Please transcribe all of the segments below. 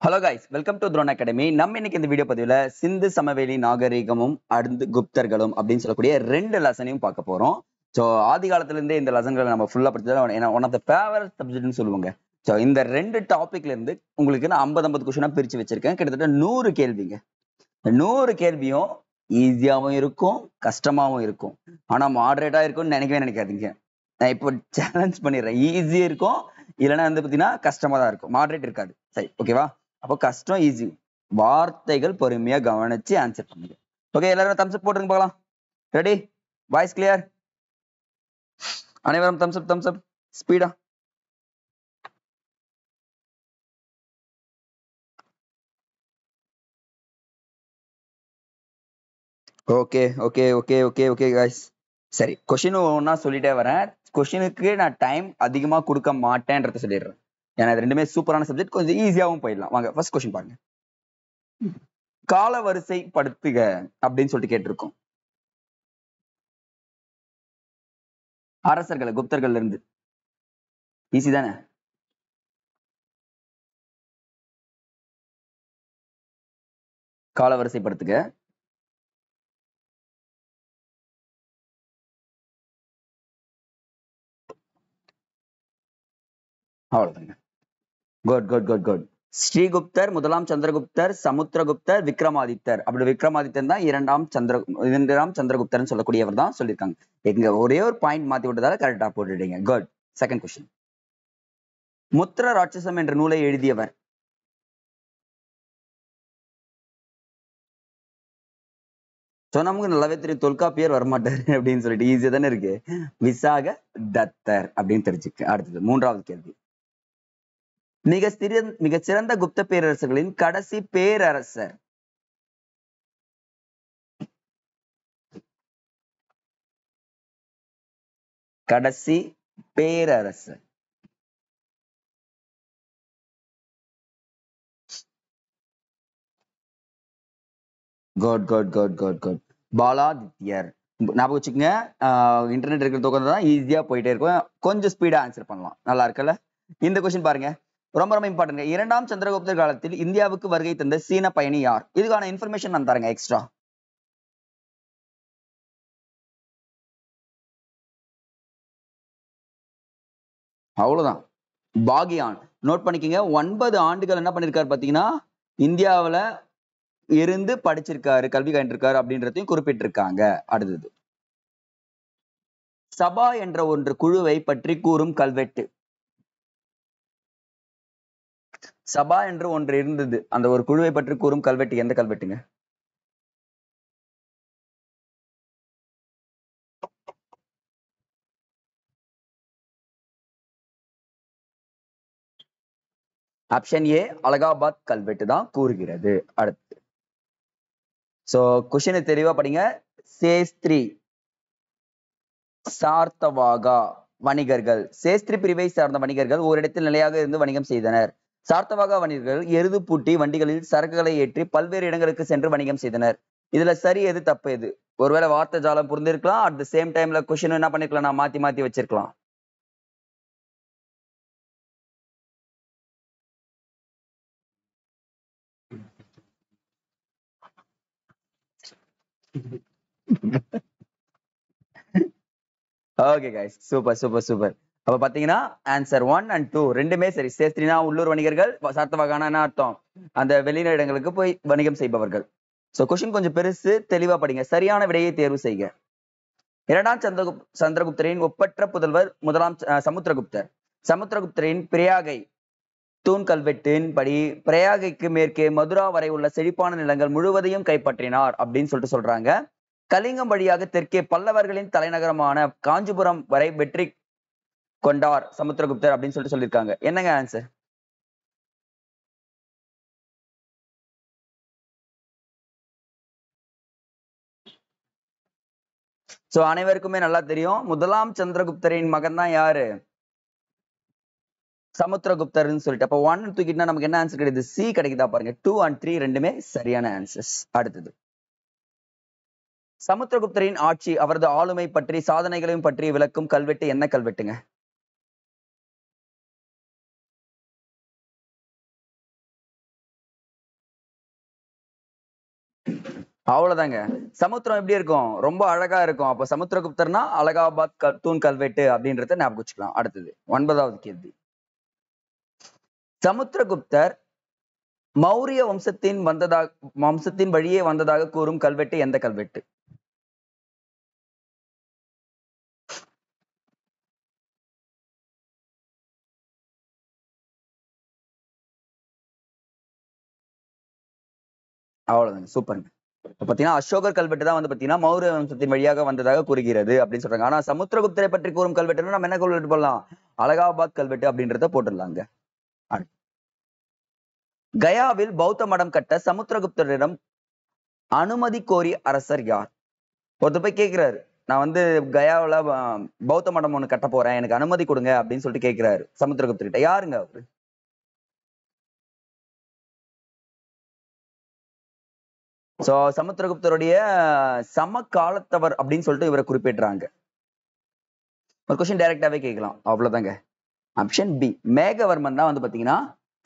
Hello guys, welcome to Throne Academy. நம்ம இன்னைக்கு இந்த வீடியோ பதிவுல சிந்து சமவெளி நாகரிகமும் அடுத்து குப்தர்களும் அப்படின்னு சொல்லக்கூடிய 2 லெசனையும் பார்க்க போறோம். ஸோ ஆதி காலத்துல இருந்தே இந்த லெசன்களை நம்ம ஃபுல்லா படிச்சது ஒன் ஆஃப் த ஃபேவரட் சப்ஜெக்ட்னு சொல்லுவாங்க. ஸோ இந்த 2 டாபிக்ல இருந்து உங்களுக்கு நான் 50 கொஸ்டினா பிரிச்சு வச்சிருக்கேன். கிட்டத்தட்ட 100 கேள்விங்க. 100 கேள்வியும் ஈஸியாவும் இருக்கும், கஷ்டமாவும் இருக்கும். ஆனா மாடரேட்டா இருக்கும்னு நினைக்கவே நினைக்காதீங்க. நான் இப்போ சேலஞ்ச் பண்ணிடுறேன். ஈஸியா இருக்கும், இல்லைன்னா வந்து பாத்தீங்கன்னா கஷ்டமா தான் இருக்கும். மாடரேட் இருக்காது. சரி, ஓகேவா? அப்போ கஷ்டம் ஈஸி, வார்த்தைகள் பொறுமையா கவனிச்சு ஆன்சர் பண்ணுங்க. ஓகே, எல்லாரும் தம்ஸ் அப் போட்டுருங்க பார்க்கலாம். ரெடி? Voice clear? அனைவரும் தம்ஸ் அப் ஸ்பீடா. Okay okay okay okay okay guys. சரி, கொஸ்டின் ஒவ்வொன்றா சொல்லிட்டே வரேன். கொஸ்டினுக்கு நான் டைம் அதிகமா கொடுக்க மாட்டேன்றத சொல்லிடுறேன். ஏன்னா இது ரெண்டுமே சூப்பரான சப்ஜெக்ட், கொஞ்சம் ஈஸியாவும் போயிடலாம். வாங்க ஃபர்ஸ்ட் கொஸ்டின் பாருங்க. கால வரிசைப்படுத்துக அப்படின்னு சொல்லிட்டு கேட்டிருக்கோம். அரசர்களை, குப்தர்கள் இருந்து. ஈஸி தானே? கால வரிசைப்படுத்துக. அவ்வளவுதாங்க. Good good good good. ஸ்ரீகுப்தர், முதலாம் சந்திரகுப்தர், சமுத்திரகுப்தர், விக்ரமாதித்தர். அப்படி விக்ரமாதித்தர் தான் இரண்டாம் சந்திரகுப்தர்னு சொல்லக்கூடியவர் தான் சொல்லியிருக்காங்க. எங்க ஒரே ஒரு பாயிண்ட் மாத்தி விட்டதால கரெக்டா போட்டுட்டீங்க. குட். Second question. முத்திர ராட்சசம் என்ற நூலை எழுதியவர். சோ நமக்கு நல்லாவே தெரியும், தொல்காப்பியர் வரமாட்டாரு அப்படின்னு சொல்லிட்டு ஈஸியா தானே இருக்கு. விசாக தத்தர் அப்படின்னு தெரிஞ்சுக்க. அடுத்தது மூன்றாவது கேள்வி. மிக சிறந்த குப்த பேரரசர்களின் கடைசி பேரரசர். கடைசி பேரரசர். Good good good good good. பாலாதித்யர். ஞாபகம் வச்சுக்கோங்க. இன்டர்நெட் இருக்கிறது உட்காந்துதான் ஈஸியா போயிட்டே இருக்கும். கொஞ்சம் ஸ்பீடா ஆன்சர் பண்ணலாம். நல்லா இருக்குல்ல? இந்த கொஸ்டின் பாருங்க, ரொம்ப ரொம்ப இம்பார்ட்டன்ட். இரண்டாம் சந்திரகுப்தர் காலத்தில் இந்தியாவுக்கு வருகை தந்த சீன பயணி யார்? இதுக்கான இன்ஃபர்மேஷன் நான் தரேங்க எக்ஸ்ட்ரா. அவ்வளவுதான். பாகியான். நோட் பண்ணிக்கங்க. 9 ஆண்டுகள் என்ன பண்ணிருக்காரு பாத்தீங்கன்னா இந்தியாவில இருந்து படிச்சிருக்காரு, கல்வி கண்டிருக்காரு அப்படின்றதையும் குறிப்பிட்டிருக்காங்க. அடுத்தது, சபா என்ற ஒன்று குழுவை பற்றி கூறும் கல்வெட்டு. சபா என்று ஒன்று இருந்தது, அந்த ஒரு குழுவை பற்றி கூறும் கல்வெட்டு எந்த கல்வெட்டுங்க? ஆப்ஷன் ஏ, அலகாபாத் கல்வெட்டு தான் கூறுகிறது. அடுத்து, சோ கொஸ்டினை தெளிவா படிங்க. சேஸ்திரி, சார்த்தவாகா வணிகர்கள். சேஸ்திரி பிரிவை சார்ந்த வணிகர்கள் ஓரிடத்தில் நிலையாக இருந்து வணிகம் செய்தனர். சார்த்தவாகா வணிகர்கள் எருது பூட்டி வண்டிகளில் சரக்குகளை ஏற்றி பல்வேறு இடங்களுக்கு சென்று வணிகம் செய்தனர். இதுல சரி எது, தப்பு எது? ஒருவேளை வார்த்தை ஜாலம் புரிந்திருக்கலாம். அட் த சேம் டைம்ல கொஸ்டின் என்ன பண்ணிருக்கலாம், நான் மாத்தி மாத்தி வச்சிருக்கலாம். Okay guys, super super super. அப்ப பாத்தீங்கன்னா ஆன்சர் 1 and 2 ரெண்டுமே சரி. சேஸ்திரினா உள்ளூர் வணிகர்கள், சார்த்தவாகனா அர்த்தம் அந்த வெளிநாடுகளுக்கு போய் வணிகம் செய்பவர்கள். சோ கொஸ்டின் கொஞ்சம் பெருசு, தெளிவா படிங்க. சரியான விடையை தேர்வு செய்க. இரண்டாம் சந்திரகுப்தரின் ஒப்பற்ற புதல்வர் முதலாம் சமுத்திரகுப்தர். சமுத்திரகுப்தரின் பிரயாகை தூண் கல்வெட்டின் படி பிரயாகைக்கு மேற்கே மதுரா வரை உள்ள செழிப்பான நிலங்கள் முழுவதையும் கைப்பற்றினார் அப்படின்னு சொல்லிட்டு சொல்றாங்க. கலிங்கம் வழியாக தெற்கே பல்லவர்களின் தலைநகரமான காஞ்சிபுரம் வரை வெற்றி கொண்டார் சமுத்திரகுப்தர் அப்படின்னு சொல்லிட்டு சொல்லியிருக்காங்க. என்னங்க ஆன்சர்? சோ அனைவருக்குமே நல்லா தெரியும், முதலாம் சந்திரகுப்தரின் மகன் தான் யாரு? சமுத்திரகுப்தர்னு சொல்லிட்டு. அப்ப 1 தூக்கிட்டா நமக்கு என்ன ஆன்சர் கிடைக்குது? சி கிடைக்குதா பாருங்க. 2 and 3 ரெண்டுமே சரியான ஆன்சர்ஸ். அடுத்தது, சமுத்திரகுப்தரின் ஆட்சி, அவரது ஆளுமை பற்றி சாதனைகளையும் பற்றி விளக்கும் கல்வெட்டு என்ன கல்வெட்டுங்க? அவ்வளவுதாங்க. சமுத்திரம் எப்படி இருக்கும்? ரொம்ப அழகா இருக்கும். அப்ப சமுத்திரகுப்தர்னா அலகாபாத் தூண் கல்வெட்டு அப்படின்றத ஞாபகம் வச்சுக்கலாம். அடுத்தது 9வது கேள்வி. சமுத்திரகுப்தர் மௌரிய வம்சத்தின் வழியே வந்ததாக கூறும் கல்வெட்டு எந்த கல்வெட்டு? அவ்வளவுதாங்க. சூப்பருங்க. பாத்தீங்கன்னா அசோகர் கல்வெட்டு தான் வந்து பாத்தீங்கன்னா மௌரிய வம்சத்தின் வழியாக வந்ததாக கூறுகிறது அப்படின்னு சொல்றாங்க. ஆனா சமுத்திரகுப்தரை பற்றி கூறும் கல்வெட்டுன்னா நம்ம என்ன கல்வெட்டு போடலாம்? அலகாபாத் கல்வெட்டு அப்படின்றத போட்டுடலாங்க. கயாவில் பௌத்த மடம் கட்ட சமுத்திரகுப்தரிடம் அனுமதி கோரிய அரசர் யார்? ஒருத்தர் போய் கேட்கிறாரு, நான் வந்து கயாவுல பௌத்த மடம் ஒண்ணு கட்ட போறேன், எனக்கு அனுமதி கொடுங்க அப்படின்னு சொல்லிட்டு கேட்கிறாரு சமுத்திரகுப்தர்கிட்ட. யாருங்க அவரு? சோ சமுத்திரகுப்தருடைய சமகாலத்தவர் அப்படின்னு சொல்லிட்டு இவரை குறிப்பிடுறாங்க. ஒரு கொஸ்டின் டைரக்டாவே கேட்கலாம், அவ்வளவுதாங்க. ஆப்ஷன் பி, மேகவர்மன் தான் வந்து பாத்தீங்கன்னா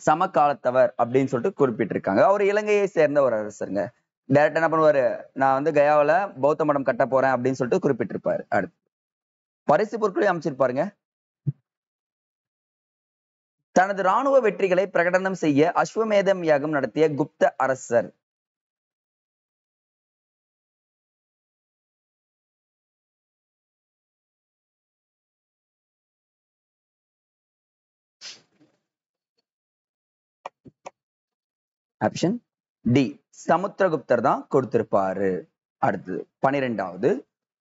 சமகாலத்தவர் அப்படின்னு சொல்லிட்டு குறிப்பிட்டிருக்காங்க. அவர் இலங்கையை சேர்ந்த ஒரு அரசருங்க. டைரக்டா என்ன பண்ணுவாரு, நான் வந்து கயாவில பௌத்த மடம் கட்ட போறேன் அப்படின்னு சொல்லிட்டு குறிப்பிட்டிருப்பாரு. அடுத்து பரிசு பொருட்களையும் அமைச்சிருப்பாருங்க. தனது ராணுவ வெற்றிகளை பிரகடனம் செய்ய அஸ்வமேதம் யாகம் நடத்திய குப்த அரசர்? ஆப்ஷன் டி, சமுத்திரகுப்தர் தான் கொடுத்திருப்பாரு. அடுத்தது 12வது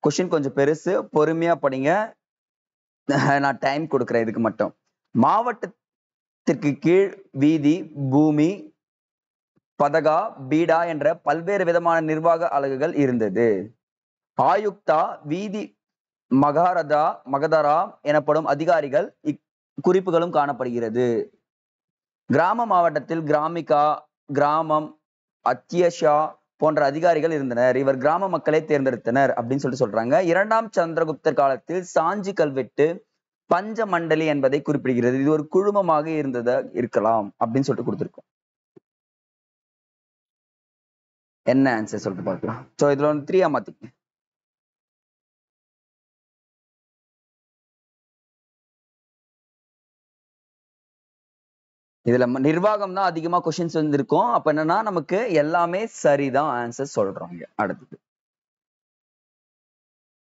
கொஸ்டின், கொஞ்சம் பெருசு, பொறுமையா படிங்க. நான் டைம் கொடுக்குறேன் இதுக்கு மட்டும். மாவட்டத்திற்கு கீழ் வீதி, பூமி, பதகா, பீடா என்ற பல்வேறு விதமான நிர்வாக அலகுகள் இருந்தது. ஆயுக்தா, வீதி, மகாரதா, மகதரா எனப்படும் அதிகாரிகள் இக்குறிப்புகளும் காணப்படுகிறது. கிராம மாவட்டத்தில் கிராமிகா, கிராமம், அத்தியஷா போன்ற அதிகாரிகள் இருந்தனர். இவர் கிராம மக்களை தேர்ந்தெடுத்தனர் அப்படின்னு சொல்லிட்டு சொல்றாங்க. 2ஆம் சந்திரகுப்தர் காலத்தில் சாஞ்சி கல்வெட்டு பஞ்ச மண்டலி என்பதை குறிப்பிடுகிறது. இது ஒரு குழுமமாக இருந்ததா இருக்கலாம் அப்படின்னு சொல்லிட்டு கொடுத்திருக்கோம். என்ன ஆன்சர் சொல்லிட்டு பார்க்கலாம். சோ இதுல வந்து 3ஆ மாத்திக்க. இதுல நிர்வாகம் தான் அதிகமா கொஸ்டின்ஸ் வந்து இருக்கும். அப்ப என்னன்னா நமக்கு எல்லாமே சரிதான் ஆன்சர் சொல்றாங்க. அடுத்தது,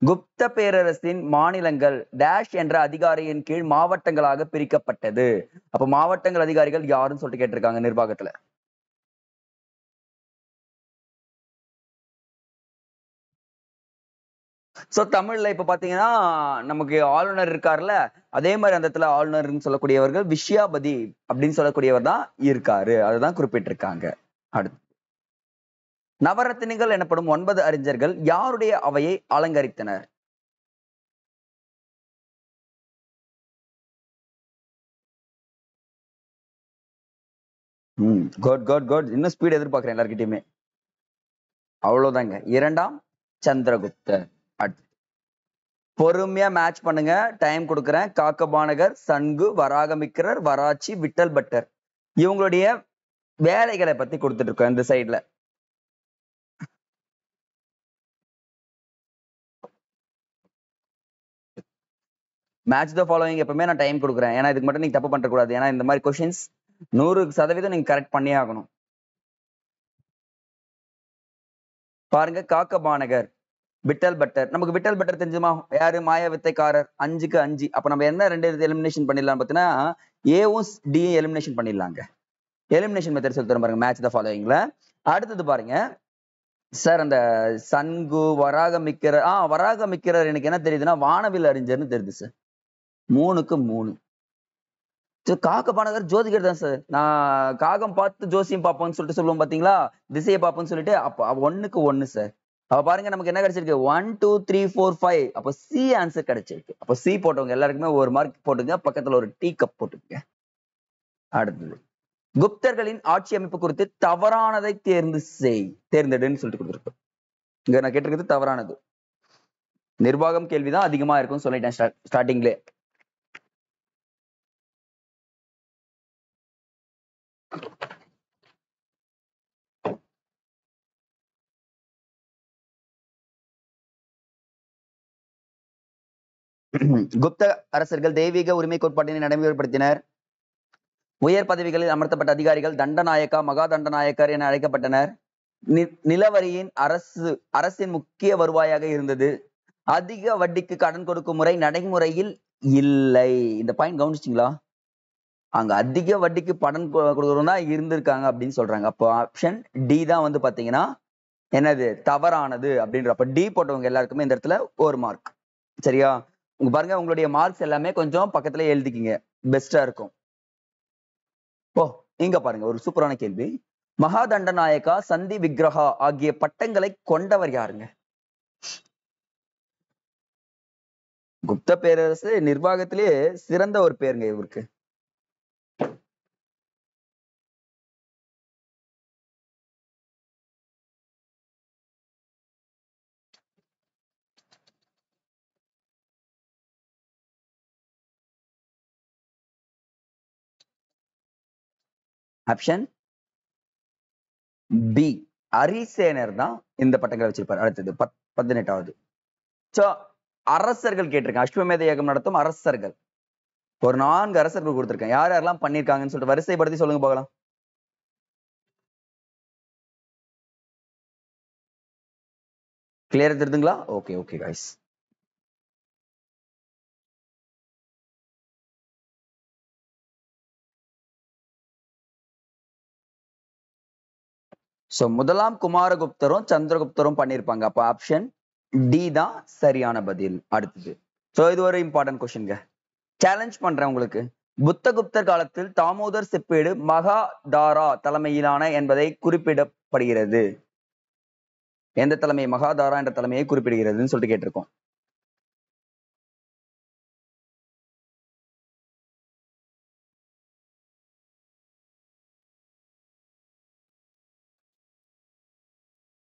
குப்த பேரரசின் மாநிலங்கள் டேஷ் என்ற அதிகாரியின் கீழ் மாவட்டங்களாக பிரிக்கப்பட்டது. அப்ப மாவட்டங்கள் அதிகாரிகள் யாருன்னு சொல்லிட்டு கேட்டிருக்காங்க நிர்வாகத்துல. சோ தமிழ்ல இப்ப பாத்தீங்கன்னா நமக்கு ஆளுநர் இருக்காருல்ல, அதே மாதிரி அந்த இடத்துல ஆளுநர்னு சொல்லக்கூடியவர்கள் விஷயாபதி அப்படின்னு சொல்லக்கூடியவர் தான் இருக்காரு. அதுதான் குறிப்பிட்டிருக்காங்க. அடுத்து, நவரத்தினிகள் எனப்படும் 9 அறிஞர்கள் யாருடைய அவையை அலங்கரித்தனர்? Good good good. இன்னும் ஸ்பீட் எதிர்பார்க்கிறேன் எல்லார்கிட்டயுமே. அவ்வளவுதாங்க, 2ஆம் சந்திரகுப்தர். அடுத்து, பொறுமையா மேட்ச் பண்ணுங்க, டைம் கொடுக்குறேன். காக்கபானகர், சன்கு, வராகமிக்கிரர், வராச்சி, விட்டல் பட்டர் இவங்களுடைய வேலைகளை பத்தி கொடுத்துட்டு இருக்கோம் இந்த சைட்ல. மேட்ச் த ஃபாலோவிங் எப்பவுமே நான் டைம் கொடுக்குறேன். ஏன்னா இதுக்கு மட்டும் நீங்க தப்பு பண்ற கூடாது. ஏன்னா இந்த மாதிரி கொஸ்டின்ஸ் 100% நீங்க கரெக்ட் பண்ணியே ஆகணும். பாருங்க, காக்கபானகர், விட்டல் பட்டர். நமக்கு விட்டல் பட்டர் தெரிஞ்சுமா? யாரு? மாய வித்தைக்காரர். 5க்கு 5. அப்ப நம்ம என்ன 2 எலிமினேஷன் பண்ணிடலாம் பாத்தீங்கன்னா, ஏவும் டி எலிமினேஷன் பண்ணிடலாங்க. எலிமினேஷன் மெத்தட் சொல்லி தரேன் பாருங்க, மேட்ச் த ஃபாலோவிங்ல. அடுத்தது பாருங்க சார், அந்த சன்கு, வராகமிக்கிரர். வராகமிக்கிரர் எனக்கு என்ன தெரியுதுன்னா வானவில் அறிஞர்னு தெரியுது சார். 3க்கு 3. காக்கபானகர் ஜோதிகர் தான் சார். நான் காகம் பார்த்து ஜோசியம் பார்ப்போம்னு சொல்லிட்டு சொல்லுவோம் பாத்தீங்களா, திசையை பார்ப்போம்னு சொல்லிட்டு. அப்ப 1க்கு 1 சார். அப்ப பாருங்க நமக்கு என்ன கிடைச்சிருக்கு, 1 2 3 4 5. அப்ப சி ஆன்சர் கிடைச்சிருக்கு. அப்ப சி போட்டவங்க எல்லாருக்குமே ஒரு மார்க் போட்டுங்க, பக்கத்துல ஒரு டீ கப் போட்டுங்க. அடுத்தது, குப்தர்களின் ஆட்சி அமைப்பு குறித்து தவறானதை தேர்ந்தெடுன்னு சொல்லிட்டு கொடுத்துருக்கு. இங்க நான் கேட்டிருக்கிறது தவறானது. நிர்வாகம் கேள்விதான் அதிகமா இருக்கும்னு சொல்லிட்டேன் ஸ்டார்டிங்ல. குப்த அரசர்கள் தெய்வீக உரிமை கோட்பாட்டினை நடைமுறைப்படுத்தினர். உயர் பதவிகளில் அமர்த்தப்பட்ட அதிகாரிகள் தண்டநாயக்கா மகா தண்டநாயக்கர் என அழைக்கப்பட்டனர். நிலவரியின் அரசின் முக்கிய வருவாயாக இருந்தது. அதிக வட்டிக்கு கடன் கொடுக்கும் முறை நடைமுறையில் இல்லை. இந்த பாயிண்ட் கவனிச்சிங்களா? அங்க அதிக வட்டிக்கு பணம் கொடுக்கறவங்க தான் இருந்திருக்காங்க அப்படின்னு சொல்றாங்க. அப்போ ஆப்ஷன் டி தான் வந்து பாத்தீங்கன்னா என்னது தவறானது அப்படின்றப்ப டி போட்டவங்க எல்லாருக்குமே இந்த இடத்துல ஒரு மார்க். சரியா? உங்க பாருங்க, உங்களுடைய மார்க்ஸ் எல்லாமே கொஞ்சம் பக்கத்துல எழுதிக்கிங்க, பெஸ்டா இருக்கும். ஓ, இங்க பாருங்க ஒரு சூப்பரான கேள்வி. மகாதண்டநாயக்கா, சந்தி விக்ரஹா ஆகிய பட்டங்களை கொண்டவர் யாருங்க? குப்த பேரரசு நிர்வாகத்திலேயே சிறந்த ஒரு பேருங்க இவருக்கு. ஆப்ஷன் பி, அரிசேனர் தான் இந்த பட்டங்களை வச்சிருப்பாரு. அடுத்தது 18வது. சோ அரசர்கள் கேட்டிருக்கேன். அஸ்வமேத யாகம் நடத்தும் அரசர்கள் ஒரு 4 அரசர்கள் கொடுத்திருக்கேன். யார் யாரெல்லாம் பண்ணிருக்காங்கன்னு சொல்லிட்டு வரிசைப்படுத்தி சொல்லுங்க பார்க்கலாம். கிளியர் தெரியுதுங்களா? Okay okay guys. சோ முதலாம் குமாரகுப்தரும் சந்திரகுப்தரும் பண்ணிருப்பாங்க. அப்ப ஆப்ஷன் டி தான் சரியான பதில். அடுத்தது. சோ இது ஒரு இம்பார்ட்டன்ட் கொஸ்டின்ங்க. சேலஞ்ச் பண்றேன் உங்களுக்கு. புத்தகுப்தர் காலத்தில் தாமோதர் செப்பேடு மகாதாரா தலைமையிலான என்பதை குறிப்பிடப்படுகிறது. எந்த தலைமை மகாதாரா என்ற தலைமையை குறிப்பிடுகிறதுன்னு சொல்லிட்டு கேட்டிருக்கோம்.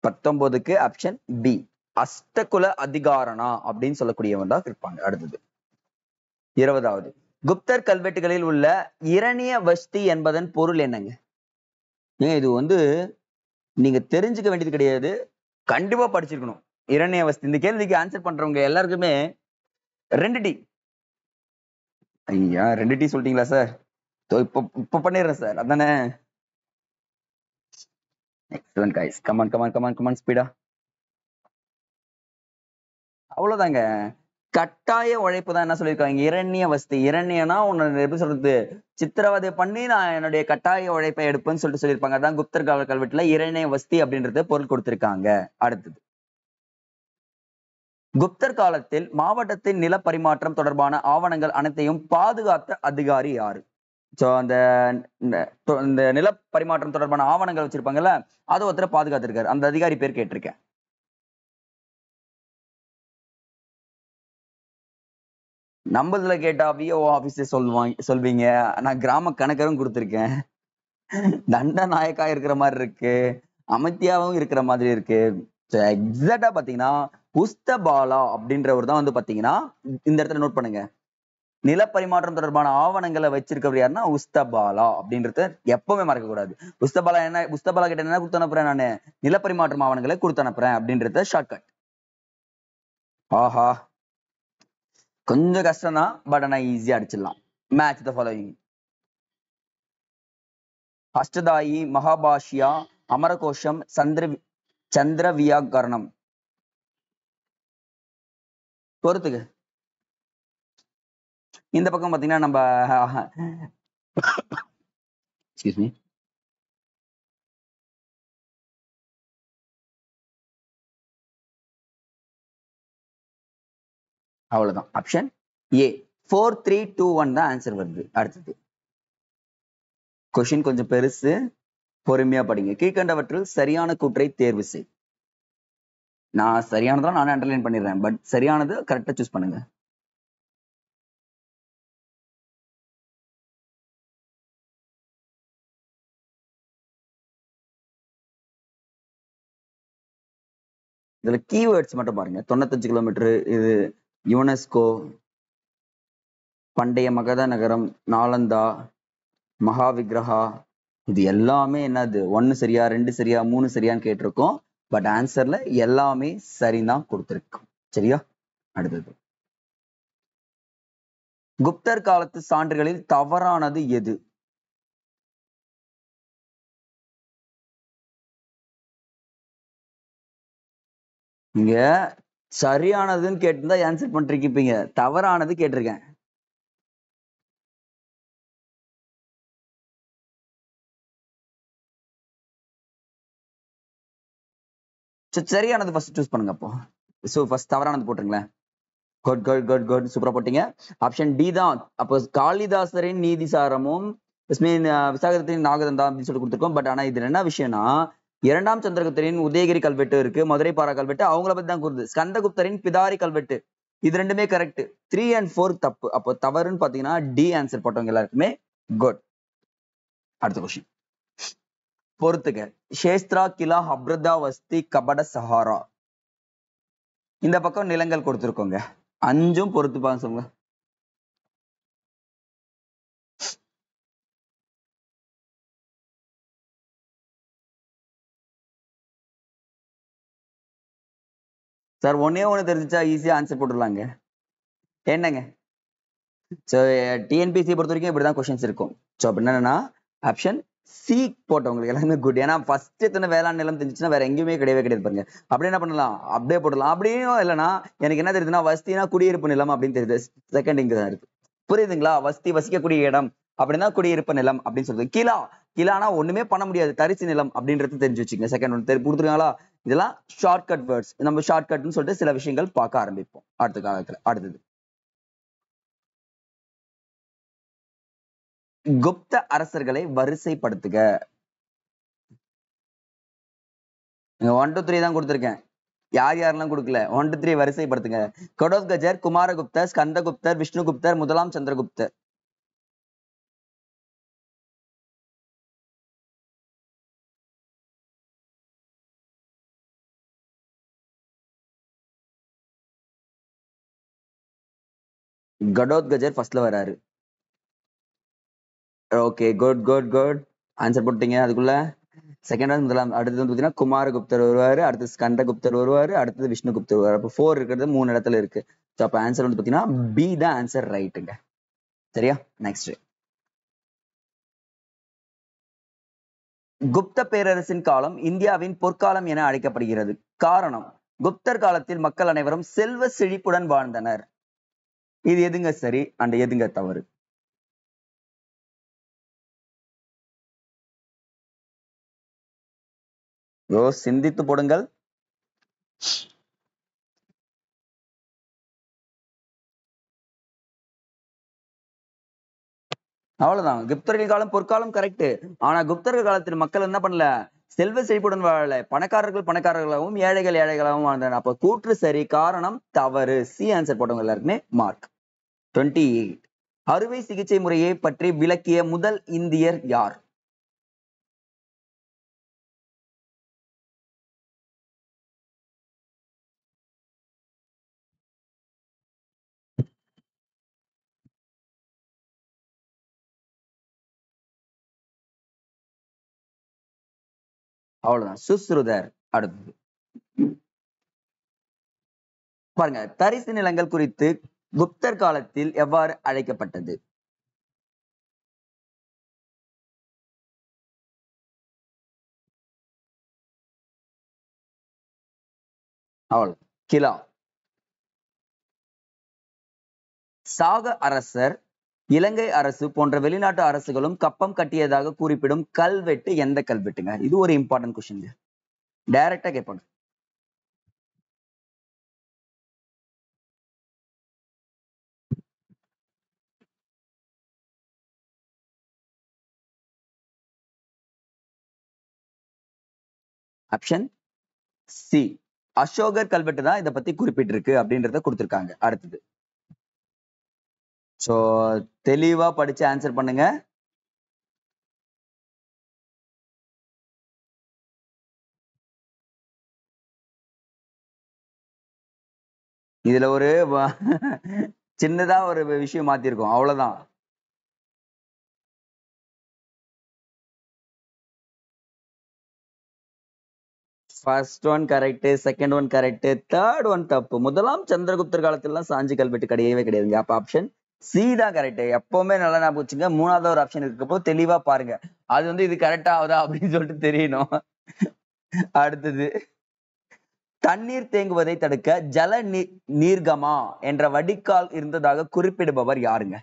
பத்தொன்பதுக்கு ஆப்ஷன் பி, அஷ்டகுல அதிகாரணா அப்படின்னு சொல்லக்கூடியவன் தான் இருப்பாங்க. அடுத்தது 20வது. குப்தர் கல்வெட்டுகளில் உள்ள இரணிய வஸ்தி என்பதன் பொருள் என்னங்க? இது வந்து நீங்க தெரிஞ்சுக்க வேண்டியது கிடையாது, கண்டிப்பா படிச்சிருக்கணும். இரணிய வஸ்தி. இந்த கேள்விக்கு ஆன்சர் பண்றவங்க எல்லாருக்குமே 2 டி. ஐயா 2 டி சொல்லிட்டீங்களா சார்? இப்ப பண்ணிடுறேன் சார், அதானே? Excellent guys. Come on come on come on come on speedo. அவ்வளவுதாங்க. கட்டாய உழைப்பு தான். என்ன சொல்லியிருக்காங்க? இரண்ய வஸ்தி. இரண்யனா உன்னை எப்படி சொல்றது, சித்திரவதை பண்ணி நான் என்னுடைய கட்டாய உழைப்பை எடுப்பேன்னு சொல்லிட்டு சொல்லியிருப்பாங்க. அதான் குப்தர் கால கல்வெட்டுல இரண்ய வஸ்தி அப்படின்றது பொருள் கொடுத்திருக்காங்க. அடுத்தது. குப்தர் காலத்தில் மாவட்டத்தின் நில பரிமாற்றம் தொடர்பான ஆவணங்கள் அனைத்தையும் பாதுகாத்த அதிகாரி யாரு? சோ அந்த நில பரிமாற்றம் தொடர்பான ஆவணங்கள் வச்சிருப்பாங்கல்ல, அதை ஒருத்தர பாதுகாத்திருக்காரு. அந்த அதிகாரி பேர் கேட்டிருக்கேன். நம்மதுல கேட்டா விஓ ஆபீஸ் சொல்வீங்க. நான் கிராம கணக்கரும் கொடுத்திருக்கேன். தண்டநாயக்கா இருக்கிற மாதிரி இருக்கு, அமித்யாவும் இருக்கிற மாதிரி இருக்கு. எக்ஸாக்டா பாத்தீங்கன்னா உஸ்தபாலா அப்படின்றவர் தான் வந்து பாத்தீங்கன்னா இந்த இடத்துல நோட் பண்ணுங்க. நிலப்பரிமாற்றம் தொடர்பான ஆவணங்களை வச்சிருக்கவர் யாருன்னா உஸ்தபாலா அப்படின்றத எப்பவுமே மறக்க கூடாது. உஸ்தபாலா கிட்ட என்ன கொடுத்து அனுப்புறேன் நானு? நிலப்பரிமாற்றம் ஆவணங்களை கொடுத்து அனுப்புறேன் அப்படின்றத ஷார்ட்கட். ஆஹா, கொஞ்சம் கஷ்டம் தான், பட் ஆனா ஈஸியா அடிச்சிடலாம். Match the following. Ashtadhyayi, Mahabhashya, Amarakosham, Chandra Vyakaranam. பொறுத்துக்கு. இந்த பக்கம் பாத்தீங்கன்னா நம்ம எக்ஸ்கியூஸ் மீ, அவ்வளவுதான். ஆப்ஷன் ஏ 4321 தான் ஆன்சர் வருது. அடுத்தது கொஸ்டின் கொஞ்சம் பெருசு, பொறுமையா படிங்க. கீழ்கண்டவற்றில் சரியான கூற்றை தேர்வு செய். நான் சரியானதான் நானே அண்டர்லைன் பண்ணிடுறேன், பட் சரியானது கரெக்டா சூஸ் பண்ணுங்க. இதுல கீவேர்ட்ஸ் மட்டும் பாருங்க. 95 கிலோமீட்டர், இது யுனெஸ்கோ, பண்டைய மகத நகரம், நாலந்தா, மகாவிக்ரஹா, இது எல்லாமே என்னது 1 சரியா 2 சரியா 3 சரியான்னு கேட்டிருக்கோம். பட் ஆன்சர்ல எல்லாமே சரிதான் கொடுத்திருக்கோம். சரியா? அடுத்தது குப்தர் காலத்து சான்றுகளில் தவறானது எது? இங்க சரியானதுன்னு கேட்டிருந்தா ஆன்சர் பண்ணிருக்கீங்க, தவறானது கேட்டிருக்கேன். சரியானது ஃபர்ஸ்ட் சூஸ் பண்ணுங்க. அப்போ ஃபர்ஸ்ட் தவறானது போட்டுருங்களேன். குட் குட் குட் குட் சூப்பரா போட்டீங்க. ஆப்ஷன் டி தான். அப்போ காளிதாசரின் நீதிசாரமும் விசாகத்தின் நாகதந்தா அப்படின்னு சொல்லி கொடுத்துருக்கோம். பட் ஆனா இதுல என்ன விஷயம்னா, இரண்டாம் சந்திரகுப்தரின் உதயகிரி கல்வெட்டு இருக்கு, மதுரை பாரா கல்வெட்டு, அவங்கள பத்தி தான் கூறுது. ஸ்கந்தகுப்தரின் பிதாரி கல்வெட்டு, இது ரெண்டுமே கரெக்ட். 3 and 4 தப்பு. அப்போ தவறுன்னு பாத்தீங்கன்னா டி ஆன்சர் போட்டவங்க எல்லாருக்குமே குட். அடுத்த கொஸ்டின் பொறுத்துக்க. ஷேஸ்த்ரா கிலா ஹப்ரதா வஸ்தி கபட சஹாரா, இந்த பக்கம் நிலங்கள் கொடுத்துருக்கோங்க. 5ம் பொறுத்துப்பாங்க சொல்லுங்க. சார் ஒன்னே ஒண்ணு தெரிஞ்சிச்சா ஈஸியா ஆன்சர் போட்டுடலாங்க. என்னங்க? ஸோ டிஎன்பிசி பொறுத்த வரைக்கும் இப்படிதான் கொஸ்டின்ஸ் இருக்கும். ஸோ அப்படி என்னன்னா ஆப்ஷன் சி போட்டவங்களுக்கு எல்லாமே குட். ஏன்னா ஃபர்ஸ்ட் எத்தனை வேளாண் நிலம் தெரிஞ்சுச்சுன்னா வேற எங்கேயுமே கிடையவே கிடையாது பாருங்க. அப்படி என்ன பண்ணலாம், அப்படியே போடலாம். அப்படியும் இல்லைன்னா எனக்கு என்ன தெரியுதுன்னா வஸ்தினா குடியிருப்பு நிலம் அப்படின்னு தெரியுது. செகண்ட் இங்க தான் இருக்கு. புரியுதுங்களா? வஸ்தி வசிக்கக்கூடிய இடம் அப்படின்னா குடியிருப்பு நிலம் அப்படின்னு சொல்றது. கிலானா ஒண்ணுமே பண்ண முடியாது, தரிசு நிலம் அப்படின்றது தெரிஞ்சு வச்சுக்கோங்க. செகண்ட் ஒன்று கொடுத்துருக்காங்களா? இதெல்லாம் ஷார்ட்கட் வேர்ட்ஸ். நம்ம ஷார்ட்கட்னு சொல்லிட்டு சில விஷயங்கள் பார்க்க ஆரம்பிப்போம் அடுத்த காலத்துல. அடுத்தது குப்த அரசர்களை வரிசைப்படுத்துக. 1 to 3 தான் கொடுத்திருக்கேன். யார் யாரெல்லாம் கொடுக்கல, 1 to 3 வரிசைப்படுத்துங்க. கடோத்கஜர், குமாரகுப்தர், ஸ்கந்தகுப்தர், விஷ்ணுகுப்தர், முதலாம் சந்திரகுப்தர். கடோத்கஜர் ஃபர்ஸ்ட்ல வராரு. Okay good good good answer போட்டீங்க. அதுக்குள்ள செகண்ட் வந்து முதலாம். அடுத்தது வந்து பாத்தீங்கன்னா குமாரகுப்தர் வருவாரு, அடுத்து ஸ்கந்தகுப்தர் வருவாரு, அடுத்தது விஷ்ணுகுப்தர் வருவாரு. அப்போ 4 இருக்கிறது 3 இடத்துல இருக்கு. ஸோ அப்போ ஆன்சர் வந்து பாத்தீங்கன்னா பி தான் ஆன்சர் ரைட்டுங்க. சரியா? நெக்ஸ்ட் குப்த பேரரசின் காலம் இந்தியாவின் பொற்காலம் என அழைக்கப்படுகிறது. காரணம், குப்தர் காலத்தில் மக்கள் அனைவரும் செல்வ செழிப்புடன் வாழ்ந்தனர். இது எதுங்க சரி அண்ட் எதுங்க தவறு? சிந்தித்து போடுங்கள். அவ்வளவுதான். குப்தர்கள் காலம் பொற்காலம் கரெக்ட். ஆனா குப்தர்கள் காலத்தில் மக்கள் என்ன பண்ணல, செல்வ செழிப்புடன் வாழல. பணக்காரர்கள் பணக்காரர்களாகவும் ஏழைகள் ஏழைகளாகவும் வாழ்ந்தனர். அப்ப கூற்று சரி, காரணம் தவறு. சி ஆன்சர் போட்டவங்க எல்லாருக்குமே மார்க். 28. அறுவை சிகிச்சை முறையை பற்றி விளக்கிய முதல் இந்தியர் யார்? அவ்வளவுதான், சுஸ்ருதர். அடுத்தது பாருங்க, தரிசு நிலங்கள் குறித்து குப்தர் காலத்தில் எவ்வாறு அழைக்கப்பட்டது? அவ்வளவு. கிலா. சாக அரசர், இலங்கை அரசு போன்ற வெளிநாட்டு அரசுகளும் கப்பம் கட்டியதாக குறிப்பிடும் கல்வெட்டு எந்த கல்வெட்டுங்க? இது ஒரு இம்பார்ட்டன்ட் கொஸ்டின். டைரக்டா கேட்பாங்க. ஆப்ஷன் சி, அசோகர் கல்வெட்டு தான் இதை பத்தி குறிப்பிட்டிருக்கு அப்படின்றத கொடுத்திருக்காங்க. அடுத்தது சோ தெளிவா படிச்சு ஆன்சர் பண்ணுங்க. இதுல ஒரு சின்னதா ஒரு விஷயம் மாத்திருக்கோம், அவ்வளவுதான். First one correct, second one correct, third one தப்பு. முதலாம் சந்திரகுப்தர் காலத்துல சாஞ்சி கல்வெட்டு கிடையவே கிடையாதுங்க. அப்ப ஆப்ஷன் சி தான் கரெக்ட். எப்பவுமே நல்லா ஞாபகம் வச்சுங்க. மூணாவது ஒரு ஆப்ஷன் இருக்கப்போ தெளிவா பாருங்க. அது வந்து இது கரெக்டா ஆகுதா அப்படின்னு சொல்லிட்டு தெரியணும். அடுத்தது, தண்ணீர் தேங்குவதை தடுக்க ஜல நீர்கமா என்ற வடிகால் இருந்ததாக குறிப்பிடுபவர் யாருங்க?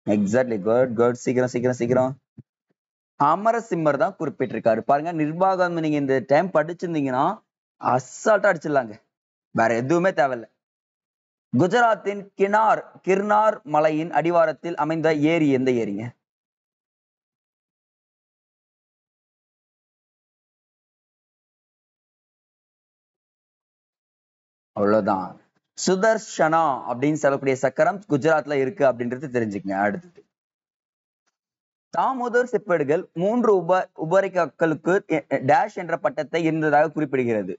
Exactly, good good. சீக்கிரம் சீக்கிரம் சீக்கிரம். அமரசிம்மர் தான் குறிப்பிட்டிருக்காரு. பாருங்க, நிர்வாகம் நீங்க இந்த டைம் படிச்சிருந்தீங்கன்னா அசால்ட்டா அடிச்சிடலாங்க. வேற எதுவுமே தேவையில்ல. குஜராத்தின் கிர்னார் மலையின் அடிவாரத்தில் அமைந்த ஏரி எந்த ஏரிங்க? அவ்வளவுதான். சுதர்ஷனா அப்படின்னு சொல்லக்கூடிய சக்கரம் குஜராத்ல இருக்கு அப்படின்றது தெரிஞ்சுக்கங்க. அடுத்தது, தாமோதர் செப்பேடுகள் 3 உபரிகளுக்கு டேஷ் என்ற பட்டத்தை இருந்ததாக குறிப்பிடுகிறது.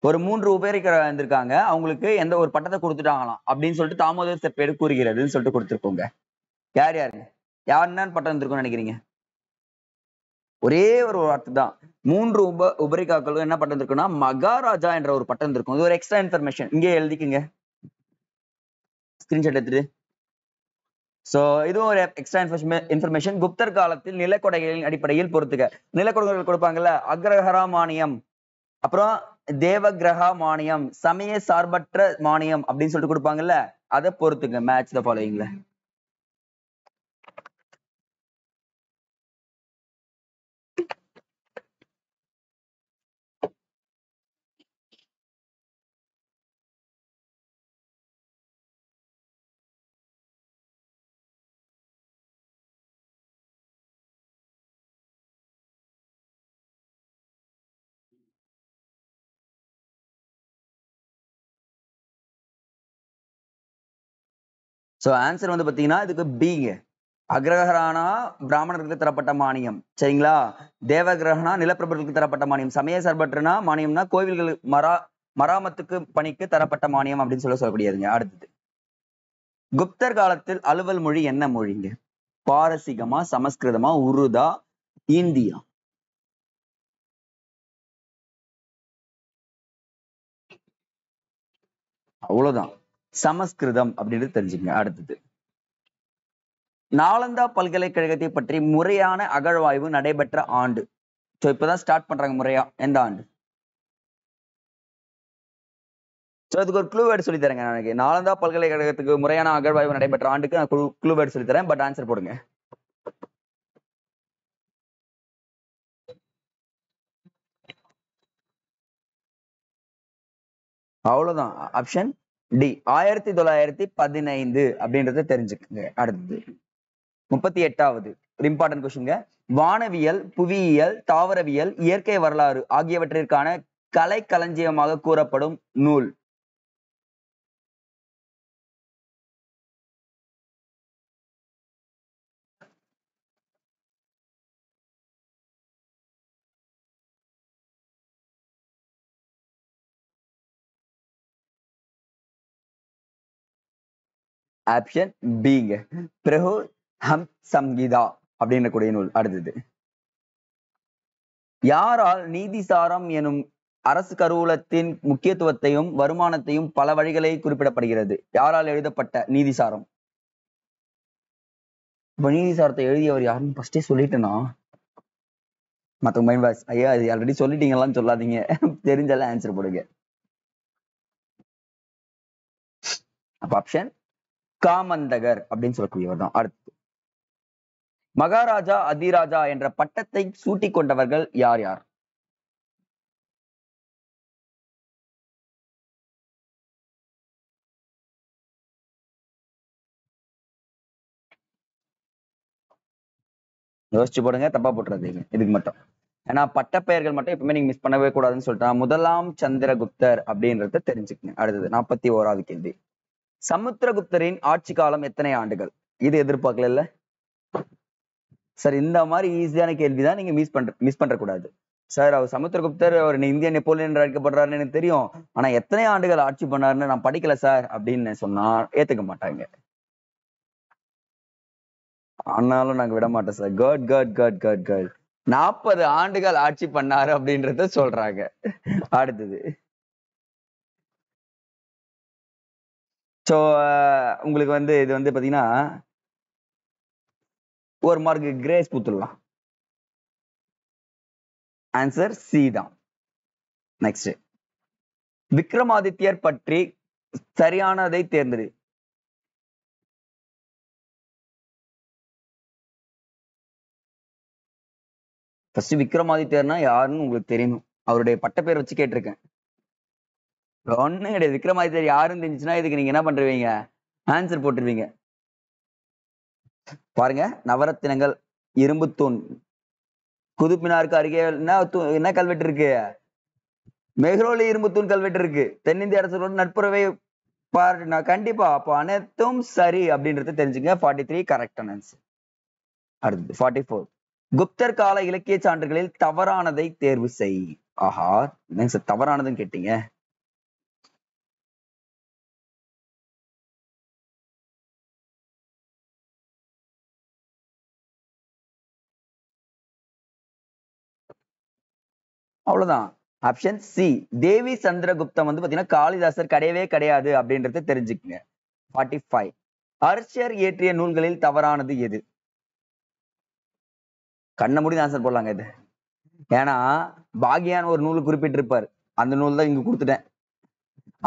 ஒரு 3 உபரிக்கர் இருந்திருக்காங்க, அவங்களுக்கு எந்த ஒரு பட்டத்தை கொடுத்துட்டாங்களாம் அப்படின்னு சொல்லிட்டு தாமோதர் செப்பேடு கூறுகிறதுன்னு சொல்லிட்டு கொடுத்துருக்கோங்க. யார் யாருங்க? யாருன்னு பட்டம் இருந்திருக்கும்னு நினைக்கிறீங்க? ஒரே ஒரு வார்த்தை தான். 3 உபரிகாக்களும் என்ன பட்டம் இருக்குன்னா மகாராஜா என்ற ஒரு பட்டம் இருக்கும். இது ஒரு எக்ஸ்ட்ரா இன்ஃபர்மேஷன். இங்கே எழுதிக்குங்க, ஸ்கிரீன்ஷாட் எடுத்துட்டு. சோ இதுவும் ஒரு எக்ஸ்ட்ரா இன்ஃபர்மேஷன். குப்தர் காலத்தில் நிலக்கொடைகளின் அடிப்படையில் பொறுத்துக்க. நிலக்கொடைகள் கொடுப்பாங்கல்ல, அக்ரஹரா மானியம், அப்புறம் தேவகிரகா மானியம், சமய சார்பற்ற மானியம் அப்படின்னு சொல்லிட்டு கொடுப்பாங்கல்ல, அதை பொறுத்துங்க. மேட்ச் த ஃபாலோயிங்ல. சோ ஆன்சர் வந்து பாத்தீங்கன்னா இதுக்கு பிங்க. அக்ரஹரானா பிராமணர்களுக்கு தரப்பட்ட மானியம், சரிங்களா? தேவகிரகனா நிலப்பிரபுகளுக்கு தரப்பட்ட மானியம், சமய சார்பற்றனா மானியம்னா கோவில்கள் மராமத்துக்கு பணிக்கு தரப்பட்ட மானியம் அப்படின்னு சொல்லக்கூடியதுங்க. அடுத்தது, குப்தர் காலத்தில் அலுவல் மொழி என்ன மொழிங்க? பாரசீகமா, சமஸ்கிருதமா, உருதா, இந்தியா? அவ்வளவுதான், சமஸ்கிருதம் அப்படின்னு தெரிஞ்சுங்க. அடுத்தது, நாலந்தா பல்கலைக்கழகத்தை பற்றி முறையான அகழ்வாய்வு நடைபெற்ற ஆண்டு. சோ இப்பதான் ஸ்டார்ட் பண்றாங்க முறையா. எந்த ஆண்டு? சோ அதுக்கு ஒரு க்ளூ வேர்டு சொல்லி தரேங்க. எனக்கு நாலந்தா பல்கலைக்கழகத்துக்கு முறையான அகழ்வாய்வு நடைபெற்ற ஆண்டுக்கு நான் க்ளூ வேர்டு சொல்லி தரேன், பட் ஆன்சர் போடுங்க. அவ்வளவுதான், ஆப்ஷன் டி 1915 அப்படின்றத தெரிஞ்சுக்குங்க. அடுத்தது, 38வது ஒரு இம்பார்ட்டன்ட் கொஸ்டின்ங்க. வானவியல், புவியியல், தாவரவியல், இயற்கை வரலாறு ஆகியவற்றிற்கான கலை களஞ்சியமாக கூறப்படும் நூல். ஆப்ஷன் பிங்க, பிரஹு ஹம் சம்ஹிதா அப்படின்ற கூடிய நூல். அடுத்தது, யாரால் நீதிசாரம் எனும் அரசு கருவூலத்தின் முக்கியத்துவத்தையும் வருமானத்தையும் பல வழிகளை குறிப்பிடப்படுகிறது? யாரால் எழுதப்பட்ட நீதிசாரம்? இப்ப நீதிசாரத்தை எழுதியவர் யாருன்னு ஃபர்ஸ்டே சொல்லிட்டேனா? மத்த மைண்ட் வாய்ஸ், ஐயா இது ஆல்ரெடி சொல்லிட்டீங்களான்னு சொல்லாதீங்க. தெரிஞ்சாலும் ஆன்சர் போடுங்க. அப்ப ஆப்ஷன் காமந்தகர் அப்படின்னு சொல்லக்கூடியவர் தான். அடுத்து, மகாராஜா அதிராஜா என்ற பட்டத்தை சூட்டிக் கொண்டவர்கள் யார் யார்? யோசிச்சு போடுங்க, தப்பா போட்டுறாதீங்க இதுக்கு மட்டும். ஏன்னா பட்டப்பெயர்கள் மட்டும் எப்பவுமே நீங்க மிஸ் பண்ணவே கூடாதுன்னு சொல்லிட்டு முதலாம் சந்திரகுப்தர் அப்படின்றத தெரிஞ்சுக்கங்க. அடுத்தது 41வது கேள்வி. சமுத்திரகுப்தரின் ஆட்சி காலம் எத்தனை ஆண்டுகள்? இது எதிர்பார்க்கல. சார் இந்த மாதிரி ஈஸியான கேள்விதான் நீங்க மிஸ் பண்ற கூடாது. சார் அவர் சமுத்திரகுப்தர் அவர் இந்திய நெப்போலியன் அழைக்கப்படுறாருன்னு எனக்கு தெரியும், ஆனா எத்தனை ஆண்டுகள் ஆட்சி பண்ணாருன்னு நான் படிக்கல சார் அப்படின்னு சொன்னா ஏத்துக்க மாட்டாங்க. ஆனாலும் நாங்க விட மாட்டோம் sir. Good good good good good. 40 ஆண்டுகள் ஆட்சி பண்ணாரு அப்படின்றத சொல்றாங்க. அடுத்தது. சோ உங்களுக்கு வந்து இது வந்து பாத்தீங்கன்னா ஒரு மார்க்கு கிரேஸ் குத்துடலாம். ஆன்சர் சி தான். நெக்ஸ்ட். விக்ரமாதித்யர் பற்றி சரியானதை தேர்ந்தெடு. ஃபர்ஸ்ட் விக்ரமாதித்யர்னா யாருன்னு உங்களுக்கு தெரியணும். அவருடைய பட்ட பேர் வச்சு கேட்டிருக்கேன். ஒண்ணும் கிடையாது. விக்ரமாதித்யர் யாருன்னு தெரிஞ்சுச்சுன்னா இதுக்கு நீங்க என்ன பண்றீங்க? ஆன்சர் போட்டுருவீங்க. பாருங்க, நவரத்தினங்கள், இரும்பு தூண், குதுப்பினாருக்கு அருகே என்ன கல்வெட்டு இருக்கு? மெஹ்ரோலி இரும்பு தூண் கல்வெட்டு இருக்கு. தென்னிந்திய அரசர்களோட நட்புறவை கண்டிப்பா. அப்போ அனைத்தும் சரி அப்படின்றத தெரிஞ்சுங்க. 43 கரெக்டான ஆன்சர். அடுத்தது 44. குப்தர் கால இலக்கிய சான்றுகளில் தவறானதை தேர்வு செய். ஆஹா, என்னங்க சார் தவறானதுன்னு கேட்டீங்க? அவ்வளவுதான். Option C. தேவி சந்திரகுப்தம் வந்து பாத்தீங்கன்னா காளிதாசர் கிடையவே கிடையாது அப்படின்றத தெரிஞ்சுக்குங்க. 45. அர்ச்சர் இயற்றிய நூல்களில் தவறானது எது? கண்ண மூடி ஆன்சர் போடலாங்க இது. ஏன்னா பாகியான் ஒரு நூல் குறிப்பிட்டிருப்பார். அந்த நூல் தான் இங்க கொடுத்துட்டேன்.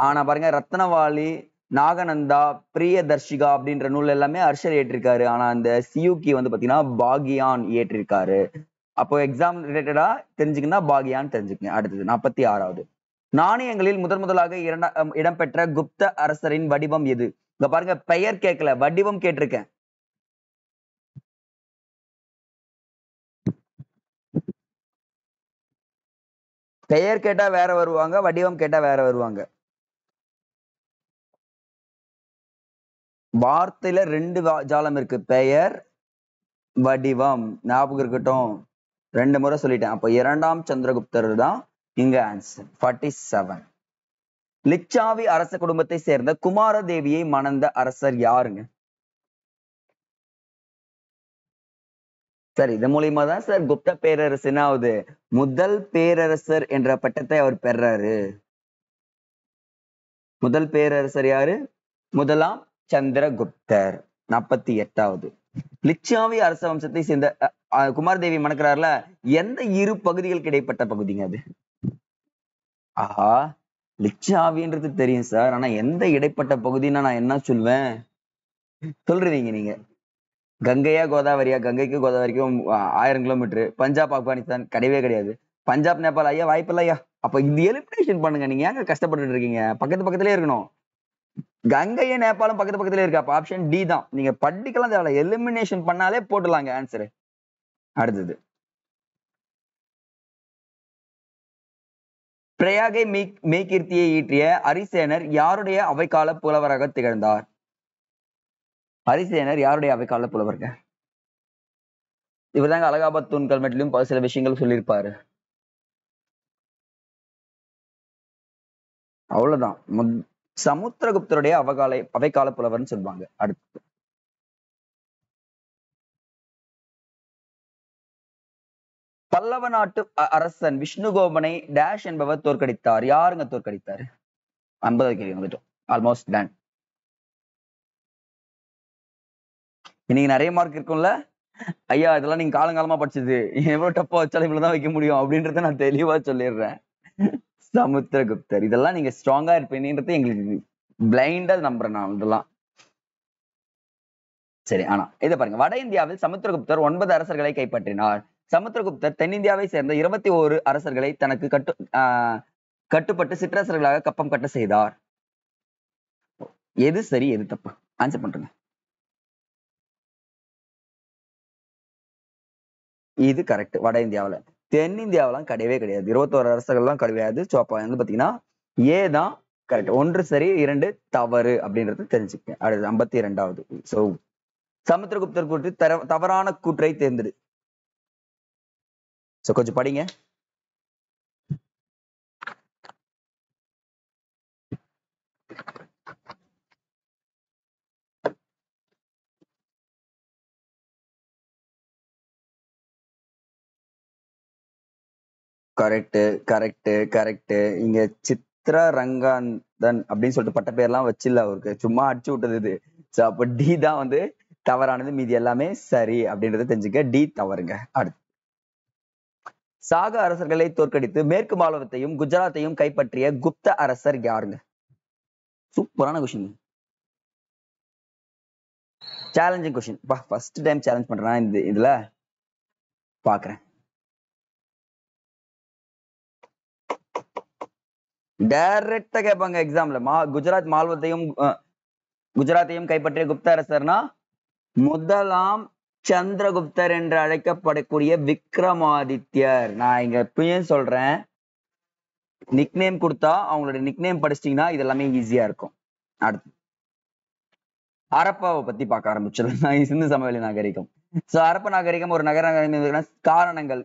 ஆனா பாருங்க, ரத்னவாளி, நாகநந்தா, பிரியதர்ஷிகா அப்படின்ற நூல் எல்லாமே அர்ஷர் ஏற்றிருக்காரு. ஆனா அந்த சியூக்கி வந்து பாத்தீங்கன்னா பாகியான் ஏற்றிருக்காரு. அப்போ எக்ஸாம் ரிலேட்டடா தெரிஞ்சுக்கன்னா பாகியான் தெரிஞ்சுக்கங்க. அடுத்தது 46வது. நாணயங்களில் முதலாக இடம்பெற்ற குப்த அரசரின் வடிவம் எது? இங்க பாருங்க, பெயர் கேட்கல, வடிவம் கேட்டிருக்கேன். பெயர் கேட்டா வேற வருவாங்க, வடிவம் கேட்டா வேற வருவாங்க. வார்த்தையில 2 ஜாலம் இருக்கு. பெயர், வடிவம். ஞாபகம் இருக்கட்டும். 2 முறை சொல்லிட்டேன். அப்ப 2ஆம் சந்திரகுப்தர் தான் இங்க ஆன்சர். 47. லிச்சாவி அரச குடும்பத்தை சேர்ந்த குமாரதேவியை மணந்த அரசர் யாருங்க? சார் இது மூலியமா தான் சார் குப்த பேரரசு என்ன ஆகுது? முதல் பேரரசர் என்ற பட்டத்தை அவர் பெறாரு. முதல் பேரரசர் யாரு? முதலாம் சந்திரகுப்தர். 48வது. லிச்சாவி அரச வம்சத்தை சேர்ந்த குமாரதேவி மணக்கிறார்ல, எந்த இரு பகுதிகளுக்கு இடைப்பட்ட பகுதிங்க அது? ஆஹா, லிச்சாவின்றது தெரியும் சார். ஆனா எந்த இடைப்பட்ட பகுதின்னா நான் என்ன சொல்வேன்? சொல்றீங்க நீங்க. கங்கையா கோதாவரியா? கங்கைக்கு கோதாவரிக்கும் 1000 கிலோமீட்டர். பஞ்சாப் ஆப்கானிஸ்தான் கிடையவே கிடையாது. பஞ்சாப் நேபாள் ஐயா வாய்ப்பு இல்லையா? அப்ப இது எலிமினேஷன் பண்ணுங்க. நீங்க ஏங்க கஷ்டப்பட்டு இருக்கீங்க? பக்கத்து பக்கத்திலே இருக்கணும். கங்கையும் நேபாளும் பக்கத்து பக்கத்திலே இருக்கு. அப்ப ஆப்ஷன் டி தான். நீங்க படிக்கலாம் தேவையில்ல, எலிமினேஷன் பண்ணாலே போட்டுலாங்க ஆன்சர். அடுத்தது. பிரயாகை மெய்கீர்த்தியை ஈற்றிய அரிசேனர் யாருடைய அவைக்கால புலவராக திகழ்ந்தார்? அரிசேனர் யாருடைய அவைக்கால புலவர்க? இவர்தாங்க அலகாபாத் தூண் கல்வெட்டிலும் சில விஷயங்கள் சொல்லியிருப்பாரு. அவ்வளவுதான். சமுத்திரகுப்தருடைய அவைக்கால புலவர்னு சொல்லுவாங்க. அடுத்து. பல்லவ நாட்டு அரசன் விஷ்ணுகோபனை டேஷ் என்பவர் தோற்கடித்தார். யாருங்க தோற்கடித்தார்? 50 கேள்வி வந்துட்டோம். Almost done. இன்னைக்கு நிறைய மார்க் இருக்கும்ல ஐயா? இதெல்லாம் நீங்க காலங்காலமா படிச்சது. எவ்வளவு டப்பா வச்சாலும் இவ்வளவுதான் வைக்க முடியும் அப்படின்றத நான் தெளிவா சொல்லிடுறேன். சமுத்திரகுப்தர். இதெல்லாம் நீங்க ஸ்ட்ராங்கா இருப்பீங்கன்றது எங்களுக்கு பிளைண்டா நம்புறேன் நான் இதெல்லாம். சரி, ஆனா இதை பாருங்க. வட இந்தியாவில் சமுத்திரகுப்தர் 9 அரசர்களை கைப்பற்றினார். சமுத்திரகுப்தர் தென்னிந்தியாவை சேர்ந்த 21 அரசர்களை தனக்கு கட்டுப்பட்டு சிற்றரசர்களாக கப்பம் கட்ட செய்தார். எது சரி எது தப்பு? ஆன்சர் பண்றேங்க. இது கரெக்ட். வட இந்தியாவில. தென்னிந்தியாவெல்லாம் கிடையவே கிடையாது. 21 அரசர்கள்லாம் கிடையாது. சோ அப்ப வந்து பாத்தீங்கன்னா ஏதான் கரெக்ட். 1 சரி 2 தவறு அப்படின்றது தெரிஞ்சுக்கேன். அடுத்து 52வது. சோ சமுத்திரகுப்தர் குறித்து தவறான கூற்றை தேர்ந்தெடு. சோ கொஞ்சம் படிங்க. Correct correct correct. இங்க சித்ரரங்கந்தன் அப்படின்னு சொல்லிட்டு பட்ட பேர்லாம் வச்சில்ல அவருக்கு, சும்மா அடிச்சு விட்டது இது. சோ அப்ப டி தான் வந்து தவறானது, மீதி எல்லாமே சரி அப்படின்றத தெரிஞ்சுக்க. டி தவறுங்க. அடுத்து, சாக அரசர்களை தோற்கடித்து மேற்கு மாலவத்தையும் குஜராத்தையும் கைப்பற்றிய குப்த அரசர் யாருங்க? சூப்பரான question, challenging question. First time challenge பண்றேன் இந்த இதுல பாக்குறேன். டைரக்டா கேட்பாங்க எக்ஸாம்ல. குஜராத்தையும் கைப்பற்றிய குப்த அரசர்னா முதலாம் சந்திரகுப்தர் என்று அழைக்கப்படக்கூடிய விக்ரமாதித்யர். நான் இங்க இப்பயும் சொல்றேன், நிக்நேம் கொடுத்தா அவங்களுடைய நிக்நேம் படிச்சிட்டீங்கன்னா இது எல்லாமே ஈஸியா இருக்கும். அடுத்து, ஹரப்பாவை பத்தி பார்க்க ஆரம்பிச்சிடலாம். சிந்து சமவெளி நாகரிகம். சோ ஹரப்ப நாகரிகம் ஒரு நகர காரணங்கள்.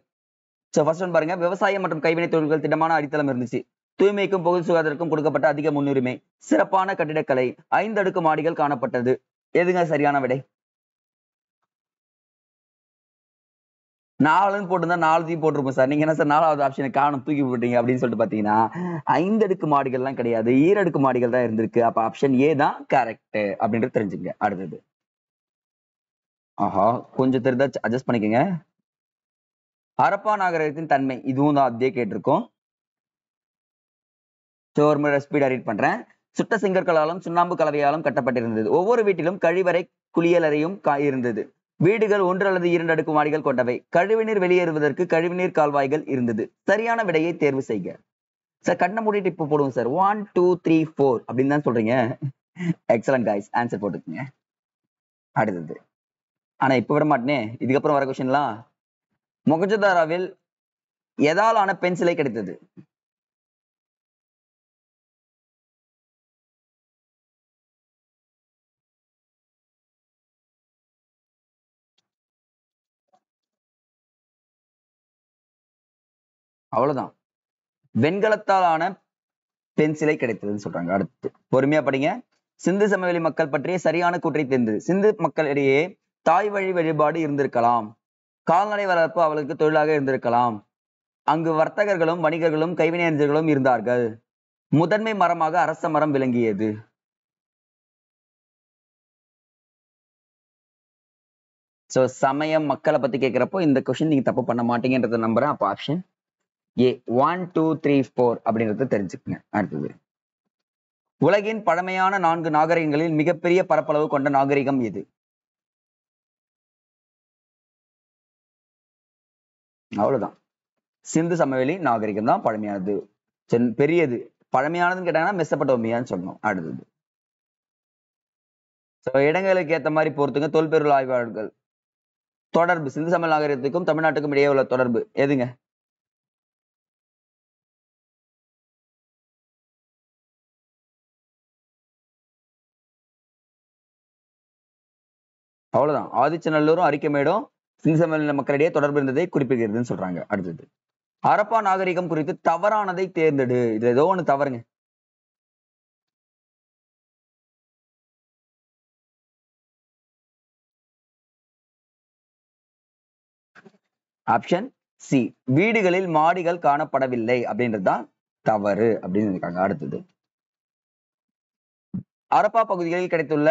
சோ ஃபர்ஸ்ட் ஒன் பாருங்க, விவசாயம் மற்றும் கைவினை தொழில்கள் திடமான அடித்தளம் இருந்துச்சு. தூய்மைக்கும் பொது சுகாதாரத்திற்கும் கொடுக்கப்பட்ட அதிக முன்னுரிமை. சிறப்பான கட்டிடக்கலை. 5 அடுக்கு மாடிகள் காணப்பட்டது. எதுங்க சரியான விடை? 4 போட்டுதான் 4 போட்டிருப்போம் சார். நீங்க என்ன சார் 4வது ஆப்ஷனை காணும் தூக்கி போட்டீங்க அப்படின்னு சொல்லிட்டு பாத்தீங்கன்னா, 5 அடுக்கு மாடிகள்லாம் கிடையாது, 7 அடுக்கு மாடிகள் தான் இருந்திருக்கு. அப்ப ஆப்ஷன் ஏ தான் கரெக்ட் அப்படின்றது தெரிஞ்சுங்க. அடுத்தது, ஆஹா கொஞ்சம் தெரிஞ்சா அட்ஜஸ்ட் பண்ணிக்கோங்க. ஹரப்பா நாகரிகத்தின் தன்மை, இதுவும் தான் அதே கேட்டிருக்கோம். ஒரு முறை ஸ்பீடா ரீட் பண்றேன். சுட்ட செங்கற்களாலும் சுண்ணாம்பு கலவையாலும் கட்டப்பட்டிருந்தது. ஒவ்வொரு வீட்டிலும் கழிவறை குளியலறையும் இருந்தது. வீடுகள் 1 அல்லது 2 அடுக்கு மாடிகள் கொண்டவை. கழிவுநீர் வெளியேறுவதற்கு கழிவுநீர் கால்வாய்கள் இருந்தது. சரியான விடையை தேர்வு செய்க. சார் கண்ணை மூடிட்டு இப்ப போடுவோம் சார். 1 2 3 4 அப்படின்னு தான் சொல்றீங்க. எக்ஸலன்ட் கைஸ், ஆன்சர் போட்டுக்கங்க. அடுத்தது, ஆனா இப்ப விட மாட்டேனே, இதுக்கப்புறம் வர கொஸ்டின்லாம். மொகஜதாராவில் எதாலான பெண் சிலை கிடைத்தது? அவ்வளவுதான், வெண்கலத்தாலான பெண் சிலை கிடைத்ததுன்னு சொல்றாங்க. அடுத்து பொறுமையா படிங்க. சிந்து சமவெளி மக்கள் பற்றிய சரியான கூற்றை தெரிந்தது. சிந்து மக்களிடையே தாய் வழி வழிபாடு இருந்திருக்கலாம். கால்நடை வளர்ப்பு அவளுக்கு தொழிலாக இருந்திருக்கலாம். அங்கு வர்த்தகர்களும் வணிகர்களும் கைவினைஞர்களும் இருந்தார்கள். முதன்மை மரமாக அரச மரம் விளங்கியது. சோ சமயம் மக்களை பத்தி கேட்கிறப்போ இந்த கொஸ்டின் நீங்க தப்பு பண்ண மாட்டீங்கன்றத நம்புறேன். அப்ப ஆப்ஷன் ஏ 1 2 3 4 அப்படின்றத தெரிஞ்சுக்கங்க. அடுத்தது, உலகின் பழமையான 4 நாகரிகங்களில் மிகப்பெரிய பரப்பளவு கொண்ட நாகரிகம் எது? அவ்வளவுதான், சிந்து சமவெளி நாகரிகம் தான் பழமையானது, பெரியது. பழமையானதுன்னு கேட்டாங்கன்னா மெசபடோமியான்னு சொல்லணும். அடுத்தது, இடங்களுக்கு ஏத்த மாதிரி பொறுத்துங்க. தொல்பொருள் ஆய்வாளர்கள் தொடர்பு, சிந்து சமவெளி நாகரிகத்துக்கும் தமிழ்நாட்டுக்கும் இடையே உள்ள தொடர்பு எதுங்க? அவ்வளவுதான், ஆதிச்சநல்லூரும் அரிக்கமேடும் சிந்து சமவெளி மக்களிடையே தொடர்பு இருந்ததை குறிப்பிடுகிறதுன்னு சொல்றாங்க. அடுத்தது, ஹரப்பா நாகரிகம் குறித்து தவறானதை தேர்ந்தெடு. இது ஏதோ ஒண்ணு தவறுங்க. ஆப்ஷன் சி, வீடுகளில் மாடிகள் காணப்படவில்லை அப்படின்றதுதான் தவறு அப்படின்னு இருக்காங்க. அடுத்தது, ஹரப்பா பகுதிகளில் கிடைத்துள்ள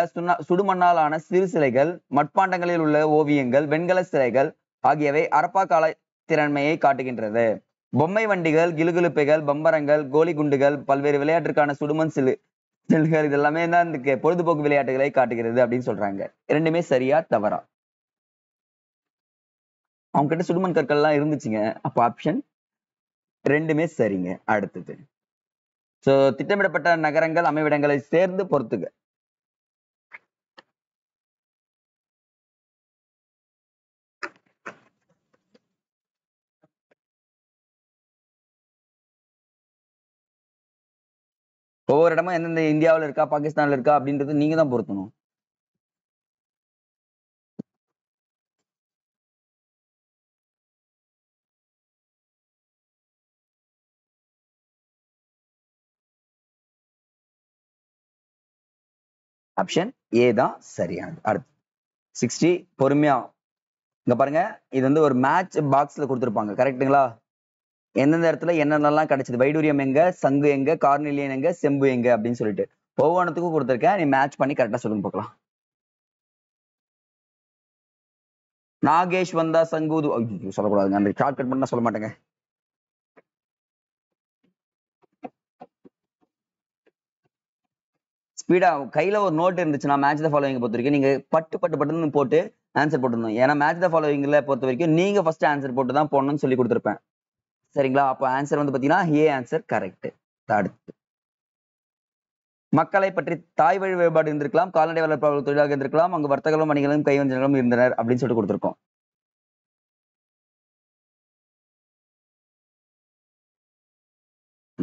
சுடுமண்ணாலான சிறு சிலைகள், மட்பாண்டங்களில் உள்ள ஓவியங்கள், வெண்கல சிலைகள் ஆகியவை ஹரப்பா கால திறன்மையை காட்டுகின்றது. பொம்மை வண்டிகள், கிலுகிலுப்பைகள், பம்பரங்கள், கோலி குண்டுகள், பல்வேறு விளையாட்டிற்கான சுடுமண் சில்லுகள் இதெல்லாமே தான் இந்த பொழுதுபோக்கு விளையாட்டுகளை காட்டுகிறது அப்படின்னு சொல்றாங்க. இரண்டுமே சரியா தவறா? அவங்க கிட்ட சுடுமண் கற்கள் எல்லாம் இருந்துச்சுங்க. அப்ப ஆப்ஷன் ரெண்டுமே சரிங்க. அடுத்தது, சோ திட்டமிடப்பட்ட நகரங்கள் அமைவிடங்களை சேர்ந்து பொறுத்துக. ஒவ்வொரு இடமும் எந்தெந்த இந்தியாவில் இருக்கா பாகிஸ்தான்ல இருக்கா அப்படின்றது நீங்க தான் பொருத்தணும். ஆப்ஷன் ஏ தான் சரியானது. அடுத்து 60, பொறுமையா இங்க பாருங்க. இது வந்து ஒரு மேட்ச் பாக்ஸ்ல கொடுத்திருப்பாங்க, கரெக்ட்டுங்களா? எந்தெந்த இடத்துல என்னென்னலாம் கிடைச்சது, வைடூரியம் எங்க, சங்கு எங்க, கார்னிலியன் எங்க, செம்பு எங்க அப்படின்னு சொல்லிட்டு ஒவ்வொன்றுத்துக்கும் கொடுத்துருக்கேன். நீ மேட்ச் பண்ணி கரெக்டா சொல்லுங்க பார்க்கலாம். நாகேஷ் வந்தா சங்கூது சொல்லக்கூடாதுங்க, அந்த ஷார்ட் கட் பண்ணா சொல்ல மாட்டேங்க. ஸ்பீடா கையில ஒரு நோட் இருந்துச்சுன்னா மேட்ச் த ஃபாலோவிங் பொறுத்த வரைக்கும் நீங்க பட்டுன்னு போட்டு ஆன்சர் போட்டுருந்தோம். ஏன்னா மேட்ச் த ஃபாலோவிங்ல பொறுத்த வரைக்கும் நீங்க ஃபர்ஸ்ட் ஆன்சர் போட்டு தான் போடணும்னு சொல்லி கொடுத்துருப்பேன். சரிங்களா? அப்போ ஆன்சர் வந்து பாத்தீங்கன்னா ஏ ஆன்சர் கரெக்ட். அடுத்து மக்களை பற்றி தாய் வழி வேறுபாடு இருந்திருக்கலாம், கால்நடை வளர்ப்பாளர்கள் தொழிலாக இருந்திருக்கலாம், அங்கு வர்த்தகர்களும் வணிகர்களும் கைவஞ்சர்களும் இருந்தனர் அப்படின்னு சொல்லிட்டு கொடுத்துருக்கோம்.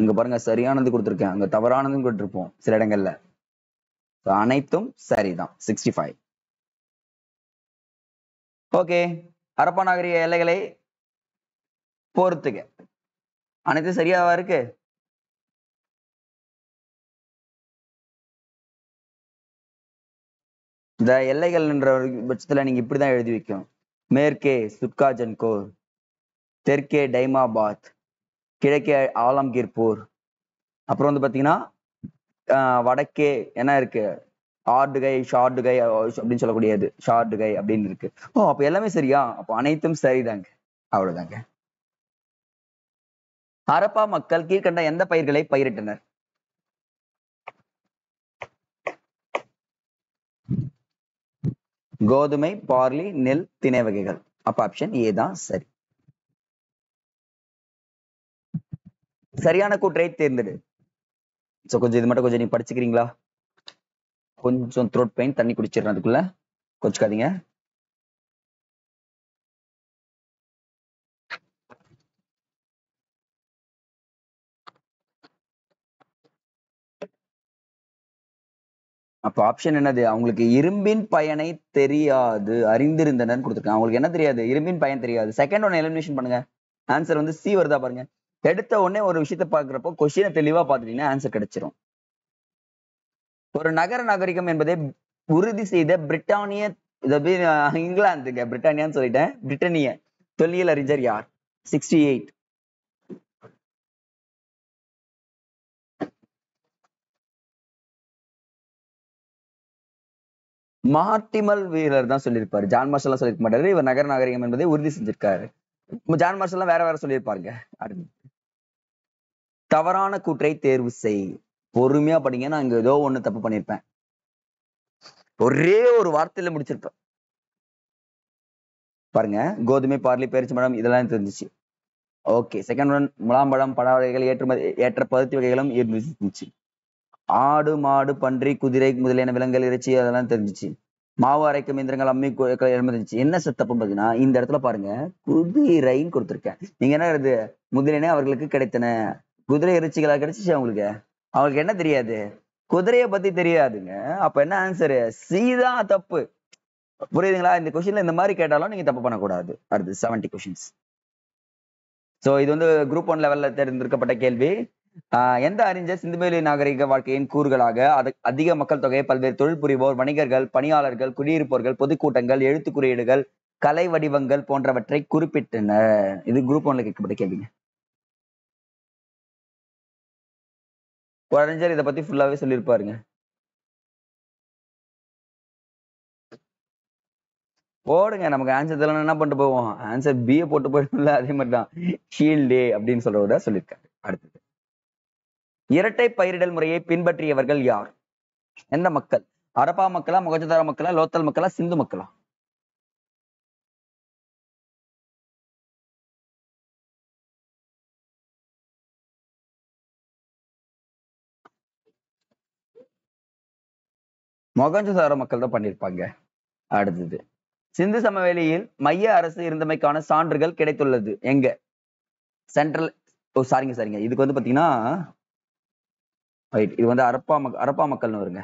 இங்க பாருங்க சரியானது கொடுத்துருக்கேன், அங்க தவறானதும் கொடுத்துருப்போம் சில இடங்கள்ல. அனைத்தும் சரிதான். 65. ஓகே, ஹரப்பா நாகரிக எல்லைகளை பொறுத்துக. அனைத்தும் சரியாவா இருக்கு? இந்த எல்லைகள் என்ற பட்சத்துல நீங்க இப்படிதான் எழுதி வைக்கும். மேற்கே சுட்காஜன்கோர், தெற்கே டைமாபாத், கிழக்கே ஆலம்கீர்பூர், அப்புறம் வந்து பாத்தீங்கன்னா வடக்கே என்ன இருக்கு, ஆர்டுகை, ஷார்டுகை அப்படின்னு சொல்லக்கூடியது ஷார்டுகை அப்படின்னு இருக்கு. ஓ அப்ப எல்லாமே சரியா? அப்போ அனைத்தும் சரிதாங்க. அவ்வளவுதாங்க. ஹரப்பா மக்கள் கீழ்கண்ட எந்த பயிர்களை பயிரிட்டனர்? கோதுமை, பார்லி, நெல், திணை வகைகள். அப்ப ஆப்ஷன் ஏ தான் சரி. சரியான கூற்றை தேர்ந்தெடு. சோ கொஞ்சம் இது மட்டும் கொஞ்சம் நீங்க படிச்சுக்கிறீங்களா? கொஞ்சம் த்ரோட் பெயின், தண்ணி குடிச்சிடுறேன் அதுக்குள்ள, கொஞ்சிக்காதீங்க. அப்ப ஆப்ஷன் என்னது? அவங்களுக்கு இரும்பின் பயனை தெரியாது, அறிந்திருந்தனர் கொடுத்துருக்காங்க. அவங்களுக்கு என்ன தெரியாது? இரும்பின் பயன் தெரியாது. செகண்ட் ஒன் எலிமினேஷன் பண்ணுங்க. ஆன்சர் வந்து சி வருதா பாருங்க. எடுத்த உடனே ஒரு விஷயத்த பாக்குறப்போ கொஸ்டினை தெளிவா பாத்துட்டீங்கன்னா ஆன்சர் கிடைச்சிரும். ஒரு நகர நாகரிகம் என்பதை உறுதி செய்த பிரிட்டானிய, இங்கிலாந்துங்க, பிரிட்டானியான்னு சொல்லிட்டேன், பிரிட்டனிய தொல்லியல் அறிஞர் யார்? 68. மார்டிமல் வீரர் தான் சொல்லியிருப்பாரு. ஜான் மார்ஷல் சொல்லிருக்க மாட்டாரு. இவர் நகர நாகரிகம் என்பதை உறுதி செஞ்சிருக்காரு. ஜான் மார்ஷல் வேற வேற சொல்லியிருப்பாருங்க. தவறான கூற்றை தேர்வு செய். பொறுமையா படிங்க, நான் இங்க ஏதோ ஒண்ணு தப்பு பண்ணிருப்பேன். ஒரே ஒரு வார்த்தையில முடிச்சிருப்பேன் பாருங்க. கோதுமை, பார்லி, பேரிச்சம்பழம் இதெல்லாம் தெரிஞ்சிச்சு. ஓகே, செகண்ட் ஒன் முலாம்பழம், பழ வகைகள், ஏற்ற பருத்தி வகைகளும் இருந்துச்சு. ஆடு, மாடு, பன்றி, குதிரை முதலியன விலங்குகள் இறைச்சி அதெல்லாம் தெரிஞ்சிச்சு. மாவு அரைக்கும் இயந்திரங்கள், அம்மி இருந்துச்சு. என்ன தப்பு பாத்தீங்கன்னா இந்த இடத்துல பாருங்க, குதிரைன்னு கொடுத்துருக்கேன். நீங்க என்ன இது முதலியனே அவர்களுக்கு கிடைத்தன, குதிரை இறைச்சிகளா கிடைச்சிச்சு அவங்களுக்கு. அவங்களுக்கு என்ன தெரியாது? குதிரையை பத்தி தெரியாதுங்க. அப்ப என்ன ஆன்சரு? சி தான் தப்பு. புரியுதுங்களா? இந்த கொஸ்டின்ல இந்த மாதிரி கேட்டாலும் நீங்க தப்பு பண்ணக்கூடாது. அடுத்து 70 கொஸ்டின்ஸ். சோ இது வந்து குரூப் 1 லெவல்ல தேர்ந்தெடுக்கப்பட்ட கேள்வி. எந்த அறிஞர் சிந்துவெளி நாகரிக வாழ்க்கையின் கூறுகளாக அதிக மக்கள் தொகை, பல்வேறு தொழில் புரிவோர், வணிகர்கள், பணியாளர்கள், குடியிருப்போர்கள், பொதுக்கூட்டங்கள், எழுத்து குறியீடுகள், கலை வடிவங்கள் போன்றவற்றை குறிப்பிட்டனர்? இது குரூப் 1ல கேட்கப்பட்ட கேள்விங்க. ஒரு அறிஞர் இதை பத்தி ஃபுல்லாவே சொல்லியிருப்பாருங்க. போடுங்க, நமக்கு ஆன்சர் தெரியல என்ன பண்ணிட்டு போவோம்? ஆன்சர் பி போட்டு போயிடும்ல, அதே மாதிரி தான் ஷீல்டே அப்படின்னு சொல்றவர சொல்லியிருக்காரு. அடுத்தது, இரட்டை பயிரிடல் முறையை பின்பற்றியவர்கள் யார்? எந்த மக்கள்? ஹரப்பா மக்களா, மொகஞ்சதாரோ மக்களா, லோத்தல் மக்களா, சிந்து மக்களா? மொகஞ்சதாரோ மக்கள் தான் பண்ணிருப்பாங்க. அடுத்தது, சிந்து சமவெளியில் மைய அரசு இருந்தமைக்கான சான்றுகள் கிடைத்துள்ளது எங்க? சென்ட்ரல். ஓ சாரிங்க, இதுக்கு வந்து பாத்தீங்கன்னா இது வந்து அரப்பா மக்கள்னு வருங்க.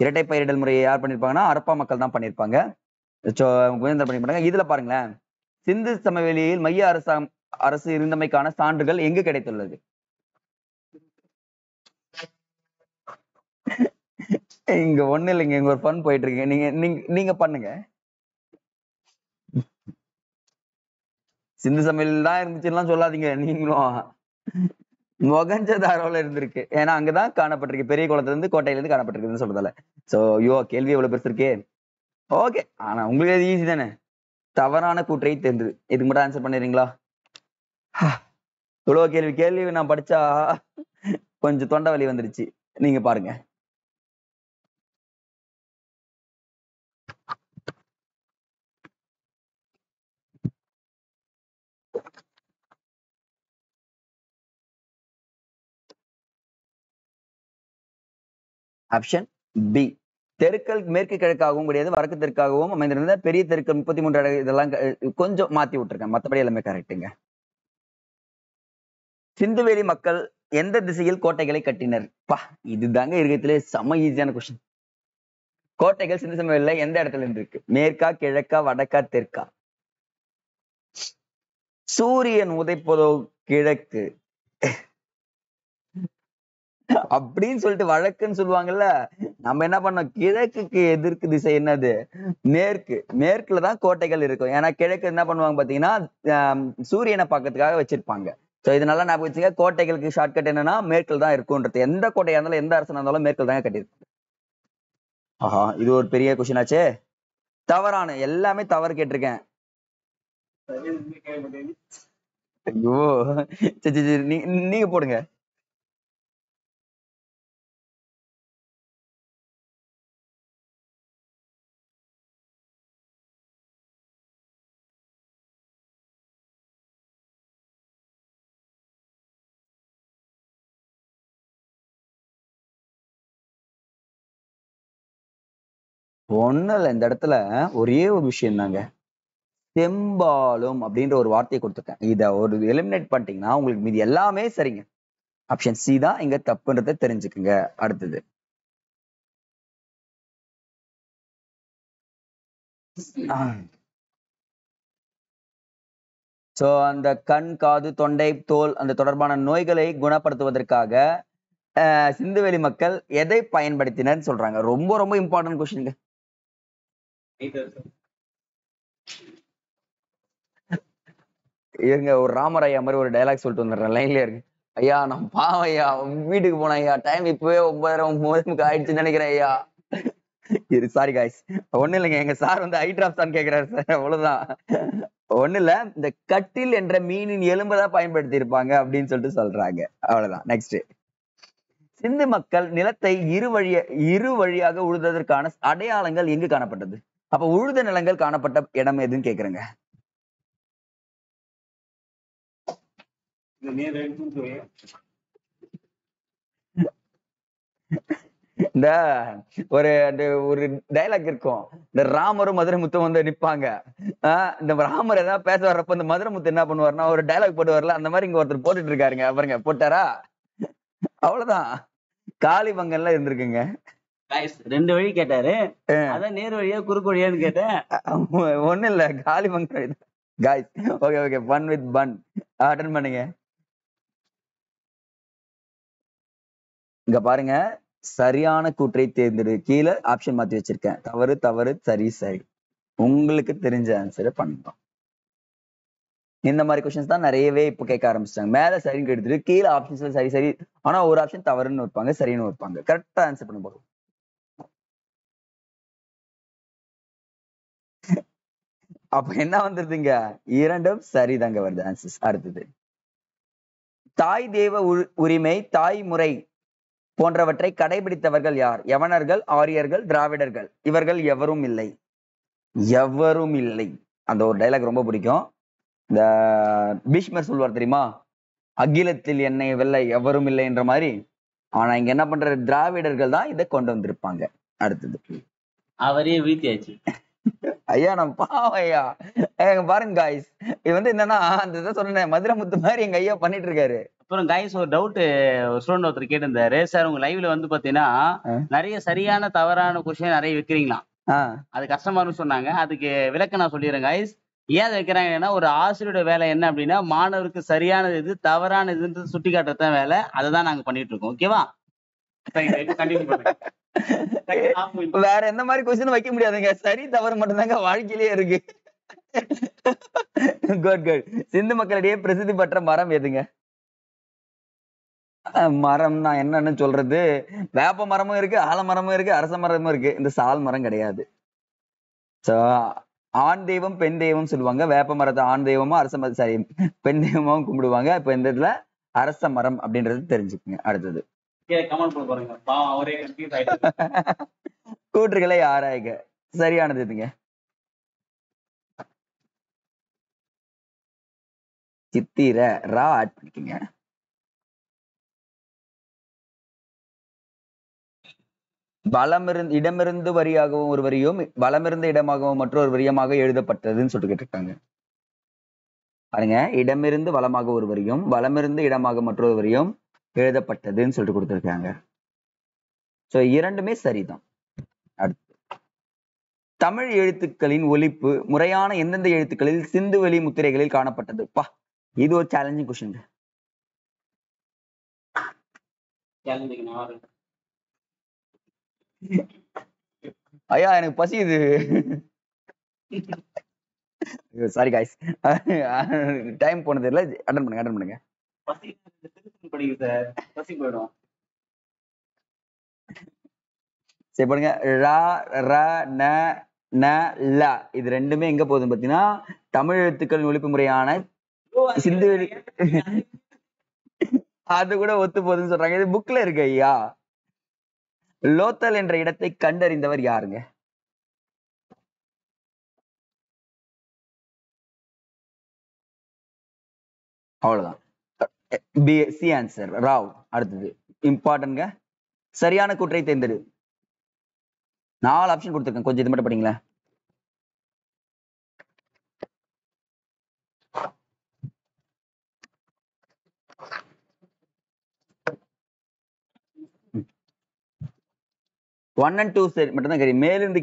இரட்டை பயிரிடல் முறையை யார் பண்ணிருப்பாங்கன்னா அரப்பா மக்கள் தான் பண்ணிருப்பாங்க. இதுல பாருங்களேன், சிந்து சமவெளியில் மைய அரசு இருந்தமைக்கான சான்றுகள் எங்கு கிடைத்துள்ளது? இங்க ஒண்ணு இல்லைங்க, இங்க ஒரு ஃபன் போயிட்டு இருக்கு. நீங்க பண்ணுங்க. சிந்து சமையல் தான் இருந்துச்சுலாம் சொல்லாதீங்க நீங்களும். மொகஞ்சதாரோல இருந்திருக்கு. ஏன்னா அங்கதான் காணப்பட்டிருக்கு. பெரிய குளத்துல இருந்து கோட்டையில இருந்து காணப்பட்டிருக்குன்னு சொல்றதால. சோ ஐயோ கேள்வி எவ்வளவு பெருசு இருக்கே. ஓகே. ஆனா உங்களுக்கு அது ஈஸி தானே. தவறான கூற்றை தேர்ந்தது. இதுக்கு மட்டும் ஆன்சர் பண்ணிடுறீங்களா? இவ்வளவு கேள்வி நான் படிச்சா கொஞ்சம் தொண்டை வலி வந்துருச்சு. நீங்க பாருங்க. Option B. தெருக்கள் மேற்கு கிழக்காகவும் கிடையாது, வடக்கு தெற்காகவும் அமைந்திருந்த பெரிய தெருக்கள் 33 இதெல்லாம் கொஞ்சம் மாத்தி விட்டுருக்கேன். மத்தபடி எல்லாமே கரெக்டுங்க. சிந்துவெளி மக்கள் எந்த திசையில் கோட்டைகளை கட்டினர்? பா இதுதாங்க இருக்கிறதுலே செம ஈஸியான கொஸ்டின். கோட்டைகள் சிந்து சமவெளியில எந்த இடத்துல இருக்கு? மேற்கா, கிழக்கா, வடக்கா, தெற்கா? சூரியன் உதைப்பதோ கிழக்கு அப்படின்னு சொல்லிட்டு வழக்குன்னு சொல்லுவாங்கல்ல. நம்ம என்ன பண்ணோம், கிழக்குக்கு எதிர்க்கு திசை என்னது? மேற்கு. மேற்குலதான் கோட்டைகள் இருக்கும். ஏன்னா கிழக்கு என்ன பண்ணுவாங்க பாத்தீங்கன்னா சூரியனை பார்க்கறதுக்காக வச்சிருப்பாங்க. சோ இது நல்லா ஞாபகம் வச்சுங்க. கோட்டைகளுக்கு ஷார்ட்கட் என்னன்னா மேற்குல தான் இருக்கும்ன்றது. எந்த கோட்டையா இருந்தாலும் எந்த அரசனா இருந்தாலும் மேற்குல தாங்க கட்டியிருப்பாங்க. ஆஹா இது ஒரு பெரிய கொஸ்டின் ஆச்சே. தவறான எல்லாமே தவறு கேட்டிருக்கேன். ஐயோ சரி சரி நீங்க போடுங்க. ஒண்ணும் இல்ல, இந்த இடத்துல ஒரே ஒரு விஷயம் தாங்க. செம்பாலும் அப்படின்ற ஒரு வார்த்தையை கொடுத்துருக்கேன். இத ஒரு எலிமினேட் பண்ணிட்டீங்கன்னா உங்களுக்கு மீதி எல்லாமே சரிங்க. ஆப்ஷன் சி தான் இங்க தப்புன்றதை தெரிஞ்சுக்குங்க. அடுத்தது சோ அந்த கண், காது, தொண்டை, தோல் அந்த தொடர்பான நோய்களை குணப்படுத்துவதற்காக சிந்துவெளி மக்கள் எதை பயன்படுத்தினர் சொல்றாங்க. ரொம்ப ரொம்ப இம்பார்ட்டன்ட் கொஸ்டின். இருங்க ஒரு ராமர் ஐயா மாதிரி ஒரு டைலாக் சொல்லிட்டு வந்துடுறேன். லைன்ல இருக்கு. ஐயா நான் பாவம் ஐயா, வீட்டுக்கு போனேன் ஐயா, டைம் இப்பவே 9:30 ஆயிடுச்சுன்னு நினைக்கிறேன் ஐயா. இது சாரி காய்ஸ், ஒண்ணு இல்லைங்க, எங்க சார் வந்து ஐ டிராப்ஸ் தான் கேக்குறாரு சார், அவ்வளவுதான். ஒண்ணு இல்ல, இந்த கட்டில் என்ற மீனின் எலும்புதான் பயன்படுத்தி இருப்பாங்க அப்படின்னு சொல்லிட்டு சொல்றாங்க. அவ்வளவுதான். நெக்ஸ்ட், சிந்து மக்கள் நிலத்தை இரு வழியாக உழுததற்கான அடையாளங்கள் எங்கு காணப்பட்டது? அப்ப உழுத நிலங்கள் காணப்பட்ட இடம் எதுன்னு கேக்குறேங்க. இந்த ஒரு டைலாக் இருக்கும். இந்த ராமரும் மதுரை முத்தும் வந்து நிப்பாங்க. இந்த ராமர் ஏதாவது பேச வர்றப்ப இந்த மதுரை முத்து என்ன பண்ணுவாருன்னா ஒரு டைலாக் போட்டு வரல, அந்த மாதிரி இங்க ஒருத்தர் போட்டுட்டு இருக்காருங்க. பாருங்க போட்டாரா? அவ்வளவுதான். காளிபங்கன்ல இருந்திருக்குங்க. 2 வழி கேட்டாரு. அதான் நேர் வழியா குறுக்கு வழியான்னு கேட்டேன். ஒண்ணு இல்ல, Kalibangan. Guys okay okay, fun with fun attend பண்ணுங்க. இங்க பாருங்க, சரியான கூற்றை தேர்ந்தெடு. கீழே ஆப்ஷன் மாத்தி வச்சிருக்கேன். தவறு தவறு, சரி சரி. உங்களுக்கு தெரிஞ்ச ஆன்சரை பண்ணலாம். இந்த மாதிரி கொஸ்டின்ஸ் தான் நிறையவே இப்ப கேட்க ஆரம்பிச்சிட்டாங்க. மேல சரின்னு எடுத்துட்டு கீழே ஆப்ஷன்ஸ்ல சரி சரி, ஆனா ஒரு ஆப்ஷன் தவறுன்னு வைப்பாங்க, சரின்னு வைப்பாங்க. கரெக்டா ஆன்சர் பண்ண போதும். அப்ப என்ன வந்துருதுங்க? இரண்டும் சரிதாங்க வருது ஆன்சர்ஸ். அடுத்தது, தாய் தேவ உரிமை, தாய்முறை போன்றவற்றை கடைபிடித்தவர்கள் யார்? யவனர்கள், ஆரியர்கள், திராவிடர்கள். இவர்கள் எவரும் இல்லை. எவரும் இல்லை. அந்த ஒரு டைலாக் ரொம்ப பிடிக்கும். இந்த பீஷ்மர் சொல்வார் தெரியுமா, அகிலத்தில் என்னை வெல்ல எவரும் இல்லை என்ற மாதிரி. ஆனா இங்க என்ன பண்ற, திராவிடர்கள் தான் இதை கொண்டு வந்திருப்பாங்க. அடுத்தது, அவரே வீழ்த்தியாச்சு. ஐயா நான் பாவம் ஐயா. பாருங்க காய்ஸ், இது வந்து என்னன்னா அந்த இதை சொன்னேன், மதுரை முத்து மாதிரி எங்க ஐயா பண்ணிட்டு இருக்காரு. அப்புறம் காய்ஸ் ஒரு டவுட் ஸ்டூடெண்ட் ஒருத்தர் கேட்டிருந்தாரு, சார் உங்க லைவ்ல வந்து பாத்தீங்கன்னா நிறைய சரியான தவறான கொஸ்டின் நிறைய வைக்கிறீங்களா, அது கஷ்டமா இருக்குன்னு சொன்னாங்க. அதுக்கு விளக்க நான் சொல்லிடுறேன் காய்ஸ். ஏன் அதை வைக்கிறாங்கன்னா, ஒரு ஆசிரியரோட வேலை என்ன அப்படின்னா மாணவருக்கு சரியானது எது தவறானது எதுன்றது சுட்டி காட்டுறதுதான் வேலை. அதை தான் நாங்க பண்ணிட்டு இருக்கோம். ஓகேவா? வேற எந்த மாதிரி கொஸ்டின் வைக்க முடியாதுங்க. சரி தவறு மட்டும்தாங்க வாழ்க்கையிலேயே இருக்கு. Good good. சிந்து மக்களிடையே பிரசித்தி பெற்ற மரம் எதுங்க? மரம்னா என்னன்னு சொல்றது? வேப்ப மரமும் இருக்கு, ஆலமரமும் இருக்கு, அரச மரமும் இருக்கு. இந்த சால் மரம் கிடையாது. சோ ஆண் தெய்வம் பெண் தெய்வம் சொல்லுவாங்க. வேப்ப மரத்தை ஆண் தெய்வமா அரச மரம் சாரி பெண் தெய்வமாவும் கும்பிடுவாங்க. இப்ப இந்த இதுல அரச மரம் அப்படின்றது தெரிஞ்சுக்குங்க. அடுத்தது கூற்றுகளை ஆராய்க. சரியானது இதுங்க. சித்திர ரா ஆட் பண்ணிக்கங்க. இடமிருந்து வரியாகவும் ஒரு வரியும், வலமிருந்து இடமாகவும் மற்றொரு வரியமாக எழுதப்பட்டதுன்னு சொல்லிட்டு கேட்டிருக்காங்க. பாருங்க, இடமிருந்து வலமாக ஒரு வரியும், வலமிருந்து இடமாக மற்றொரு வரியும் எழுதப்பட்டதுன்னு சொல்லிட்டு கொடுத்திருக்காங்க. சோ இரண்டுமே சரிதான். அடுத்து, தமிழ் எழுத்துக்களின் ஒலிப்பு முறையான எந்தெந்த எழுத்துக்களில் சிந்து வெளி முத்திரைகளில் காணப்பட்டது? பா, இது ஒரு சேலஞ்சிங் கொஸ்டின். ஐயா எனக்கு பசியுது. சாரி காய்ஸ், டைம் போனது தெரியல. அட்டன் பண்ணுங்க. சரி பாருங்க, ரா ர ந ந ல இது ரெண்டுமே எங்க போகுதுன்னு பாத்தீங்கன்னா தமிழ் எழுத்துக்கள் ஒலிப்பு முறையான சிந்து வெளி அது கூட ஒத்து போகுதுன்னு சொல்றாங்க. இது புக்ல இருக்கு ஐயா. லோத்தல் என்ற இடத்தை கண்டறிந்தவர் யாருங்க? அவ்வளவுதான். C answer Rao. அடுத்தது இம்பார்ட்டன்ட்ங்க. சரியான கூற்றை தேர்ந்தெடு. 4 ஆப்ஷன் கொடுத்துருக்கேன், கொஞ்சம் இது மட்டும் படிங்களேன். ஒன் அண்ட் டூ மட்டும் தான் தெரியும். மேலிருந்து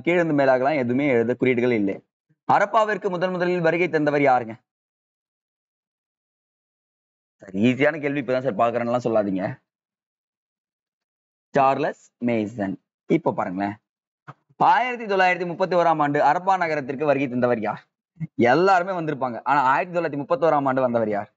கீழிருந்து மேலாகலாம் எதுவுமே எழுத குறியீடுகள் இல்லை. ஹரப்பாவிற்கு முதலில் வருகை தந்தவர் யாருங்க? சார் ஈஸியான கேள்வி இப்பதான் சார் பாக்குறேன்னு சொல்லாதீங்க. Charles Mason. இப்ப பாருங்களேன், 1931 ஆண்டு ஹரப்பா நகரத்திற்கு வருகை தந்தவர் யார்? எல்லாருமே வந்திருப்பாங்க, ஆனா 1931 ஆண்டு வந்தவர் யார்?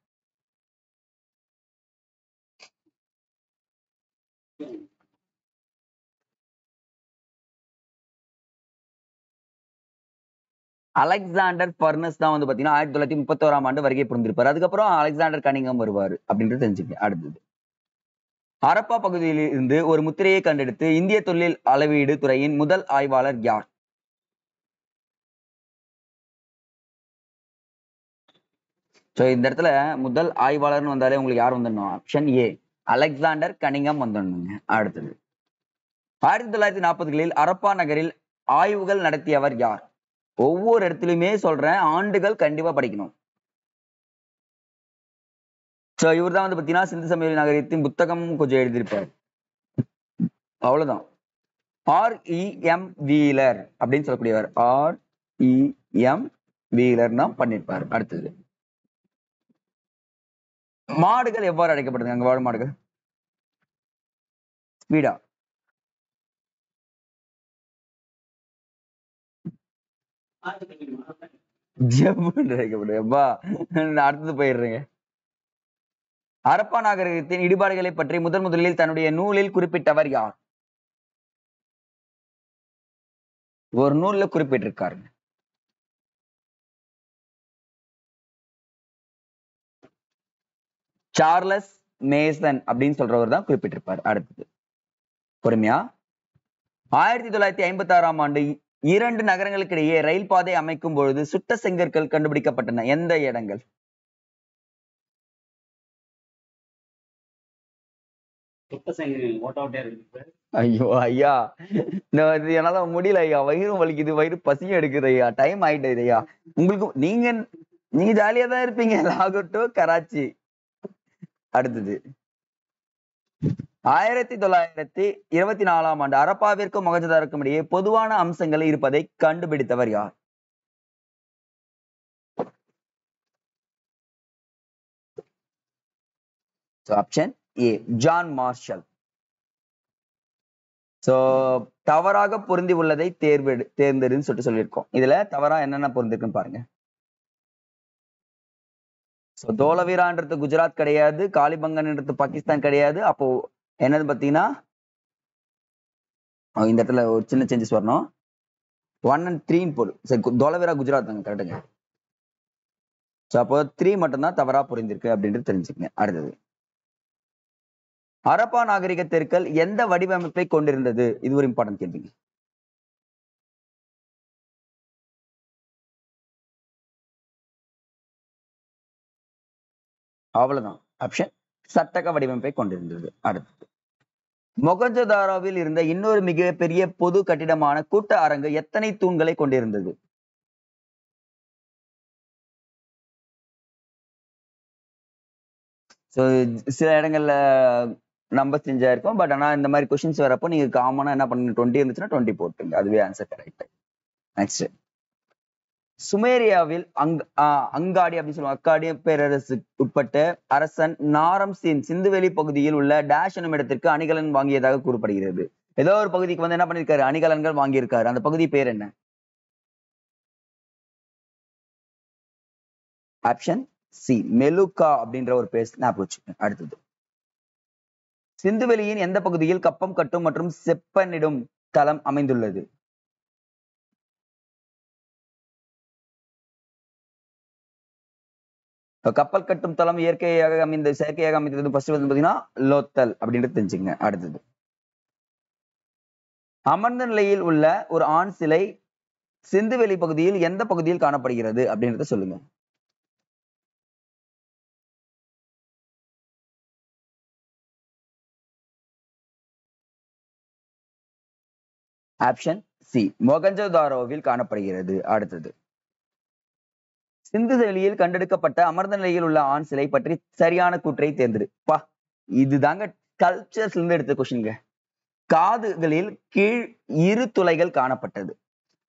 அலெக்சாண்டர் பர்னஸ் தான் வந்து பாத்தீங்கன்னா 1931 ஆண்டு வருகை புரிந்திருப்பாரு. அதுக்கப்புறம் அலெக்சாண்டர் கனிங்கம் வருவாரு அப்படின்றது தெரிஞ்சுக்க. அடுத்தது, ஹரப்பா பகுதியில் இருந்து ஒரு முத்திரையை கண்டெடுத்து இந்திய தொழில் அளவீடு துறையின் முதல் ஆய்வாளர் யார்? சோ இந்த இடத்துல முதல் ஆய்வாளர்னு வந்தாலே உங்களுக்கு யார் வந்துடணும்? ஆப்ஷன் ஏ, அலெக்சாண்டர் கனிங்கம் வந்துடணுங்க. அடுத்தது, 1940களில் ஹரப்பா நகரில் ஆய்வுகள் நடத்தியவர் யார்? ஒவ்வொரு இடத்துலயுமே சொல்றேன், ஆண்டுகள் கண்டிப்பா படிக்கணும். சோ இவர் தான் வந்து பாத்தீங்கன்னா சிந்து சமவெளி நகரத்தின் புத்தகம் கொஞ்சம் எழுதியிருப்பார். அவ்வளவுதான். ஆர்.இ.எம். வீலர் அப்படின்னு சொல்லக்கூடியவர் ஆர்.இ.எம். வீலர் தான் பண்ணிருப்பார். அடுத்தது, மாடுகள் எவ்வாறு அழைக்கப்படுது அங்க வாழும் மாடுகள்? ஸ்பீடா? அழைக்கப்படுது. அடுத்தது போயிடுறீங்க. ஹரப்பா நாகரிகத்தின் இடிபாடுகளை பற்றி முதலில் தன்னுடைய நூலில் குறிப்பிட்டவர் யார்? ஒரு நூல்ல குறிப்பிட்டிருக்காரு. சார்லஸ் மேசன் அப்படின்னு சொல்றவர் தான் குறிப்பிட்டிருப்பார். அடுத்தது பொறுமையா, 1956 ஆண்டு 2 நகரங்களுக்கு இடையே ரயில் பாதை அமைக்கும் பொழுது சுட்ட செங்கற்கள் கண்டுபிடிக்கப்பட்டன. எந்த இடங்கள்? ஐயோ ஐயா, என்னால முடியல ஐயா, வயிறும் வலிக்குது, வயிறு பசியும் எடுக்குது ஐயா, டைம் ஆயிட்டு ஐயா. உங்களுக்கு நீங்க ஜாலியா தான் இருப்பீங்க, லாகூர் டு கராச்சி. அடுத்தது, 1924 ஆண்டு ஹரப்பாவிற்கும் மொகஞ்சதாருக்கும் இடையே பொதுவான அம்சங்கள் இருப்பதை கண்டுபிடித்தவர் யார்? Option A, John Marshall. So தவறாக பொருந்தி உள்ளதை தேர்ந்தெடுன்னு சொல்லியிருக்கோம். இதுல தவறா என்னென்ன பொருந்திருக்குன்னு பாருங்க. சோ தோலவீரான்றது குஜராத் கிடையாது, காலிபங்கன்றது பாகிஸ்தான் கிடையாது. அப்போ என்னது பாத்தீங்கன்னா இந்த இடத்துல ஒரு சின்ன சேஞ்சஸ் வரணும். 1 and 3 போடும். சரி, தோலவீரா குஜராத் தாங்க கரெக்டுங்க. சோ அப்போ 3 மட்டும்தான் தவறா புரிந்திருக்கு அப்படின்றது தெரிஞ்சுக்கங்க. அடுத்தது, ஹரப்பா நாகரிக தெருக்கள் எந்த வடிவமைப்பை கொண்டிருந்தது? இது ஒரு இம்பார்ட்டன்ட் கேள்விங்க. அவ்வளவுதான். ஆப்ஷன் சட்டக வடிவமைப்பை கொண்டிருந்தது. அடுத்தது, மொகஞ்சதாரோவில் இருந்த இன்னொரு மிகப்பெரிய பொது கட்டிடமான கூட்ட அரங்கு எத்தனை தூண்களை கொண்டிருந்தது? சோ சில இடங்கள்ல நம்பர் சேஞ்ச் ஆயிருக்கும். பட் ஆனா இந்த மாதிரி கொஸ்டின்ஸ் வரப்போ நீங்க காமனா என்ன பண்ணுங்க, 20 இருந்துச்சுன்னா 20 போட்டுங்க. அதுவே ஆன்சர் கரெக்ட். நெக்ஸ்ட், சுமேரியாவில் அங்காடி அப்படின்னு சொல்லுவாங்க. அக்காடிய பேரரசு உட்பட்ட அரசன் நாரம்சீன் சிந்துவெளி பகுதியில் உள்ள டேஷ் என்னும் இடத்திற்கு அணிகலன் வாங்கியதாக கூறப்படுகிறது. ஏதோ ஒரு பகுதிக்கு வந்து என்ன பண்ணிருக்காரு, அணிகலன்கள் வாங்கியிருக்காரு. அந்த பகுதி பேர் என்ன? ஆப்ஷன் சி மெலுக்கா அப்படின்ற ஒரு பேர் ஞாபகம் வச்சுக்கோங்க. அடுத்தது, சிந்துவெளியின் எந்த பகுதியில் கப்பம் கட்டும் மற்றும் செப்பனிடும் தளம் அமைந்துள்ளது? கப்பல் கட்டும் தளம் செயற்கையாக அமைந்தது ஃபர்ஸ்ட் வந்து பாத்தீங்கன்னா லோத்தல் அப்படின்றது தெரிஞ்சுங்க. அடுத்தது, அமர்ந்த நிலையில் உள்ள ஒரு ஆண் சிலை சிந்துவெளி பகுதியில் எந்த பகுதியில் காணப்படுகிறது அப்படின்றத சொல்லுங்க. ஆப்ஷன் சி மொகஞ்சதாரோவில் காணப்படுகிறது. அடுத்தது, சிந்துவெளியில் கண்டெடுக்கப்பட்ட அமர்ந்த நிலையில் உள்ள ஆண் சிலை பற்றி சரியான கூற்றை தேர்ந்தெடு. இதுதாங்க கல்ச்சர்ஸ்ல இருந்து எடுத்த கொஸ்டின்ங்க. காதுகளில் கீழ் 2 துளைகள் காணப்பட்டது.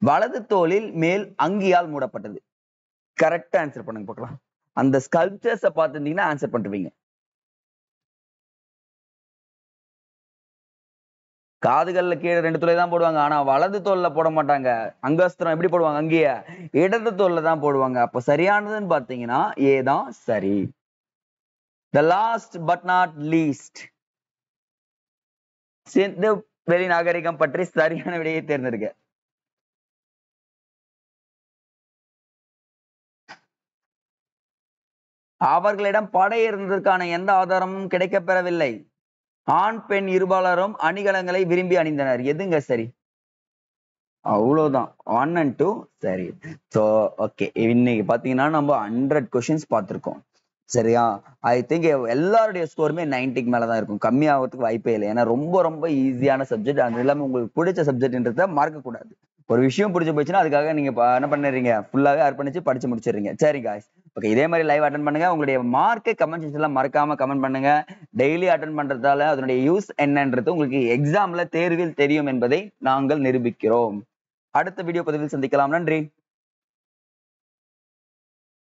வலது தோளில் மேல் அங்கியால் மூடப்பட்டது. கரெக்டா ஆன்சர் பண்ணுங்க பார்க்கலாம். அந்த ஸ்கல்ப்சர்ஸை பார்த்துருந்தீங்கன்னா ஆன்சர் பண்ணுவீங்க. காதுகள்ல கீழே 2 துளை தான் போடுவாங்க. ஆனா வலது தோல்ல போட மாட்டாங்க. அங்கஸ்திரம் எப்படி போடுவாங்க, அங்கேயே இடது தோல்ல தான் போடுவாங்க. அப்ப சரியானதுன்னு பாத்தீங்கன்னா ஏ தான் சரி. The last but not least, சிந்து வெளி நாகரிகம் பற்றி சரியான விடையை தேர்ந்தெடுக்க. அவர்களிடம் படை இருந்ததற்கான எந்த ஆதாரமும் கிடைக்கப்பெறவில்லை. ஆண் பெண் இருபாலரும் அணிகலன்களை விரும்பி அணிந்தனர். எதுங்க சரி? அவ்வளவுதான். 1 and 2 சரி. சோ ஓகே, இன்னைக்கு பாத்தீங்கன்னா நம்ம 100 கொஸ்டின்ஸ் பார்த்திருக்கோம். சரியா? ஐ திங்க் எல்லாருடைய ஸ்கோருமே 90க்கு மேலதான் இருக்கும். கம்மி ஆகிறதுக்கு வாய்ப்பே இல்லை. ஏன்னா ரொம்ப ரொம்ப ஈஸியான சப்ஜெக்ட். அது இல்லாம உங்களுக்கு பிடிச்ச சப்ஜெக்ட்ன்றத மறக்க கூடாது. ஒரு விஷயம் பிடிச்சு போச்சுன்னா அதுக்காக நீங்க என்ன பண்ணுறீங்க, ஃபுல்லாவே அர்ப்பணிச்சு படிச்சு முடிச்சிடுறீங்க. சரி காய்ஸ், ஓகே, இதே மாதிரி லைவ் அட்டன் பண்ணுங்க. உங்களுடைய மார்க்கை கமெண்ட் செக்ஷன்ல மறக்காம கமெண்ட் பண்ணுங்க. டெய்லி அட்டன் பண்றதால அதனுடைய யூஸ் என்னன்றது உங்களுக்கு எக்ஸாம்ல தேர்வில் தெரியும் என்பதை நாங்கள் நிரூபிக்கிறோம். அடுத்த வீடியோ பதிவில் சந்திக்கலாம். நன்றி.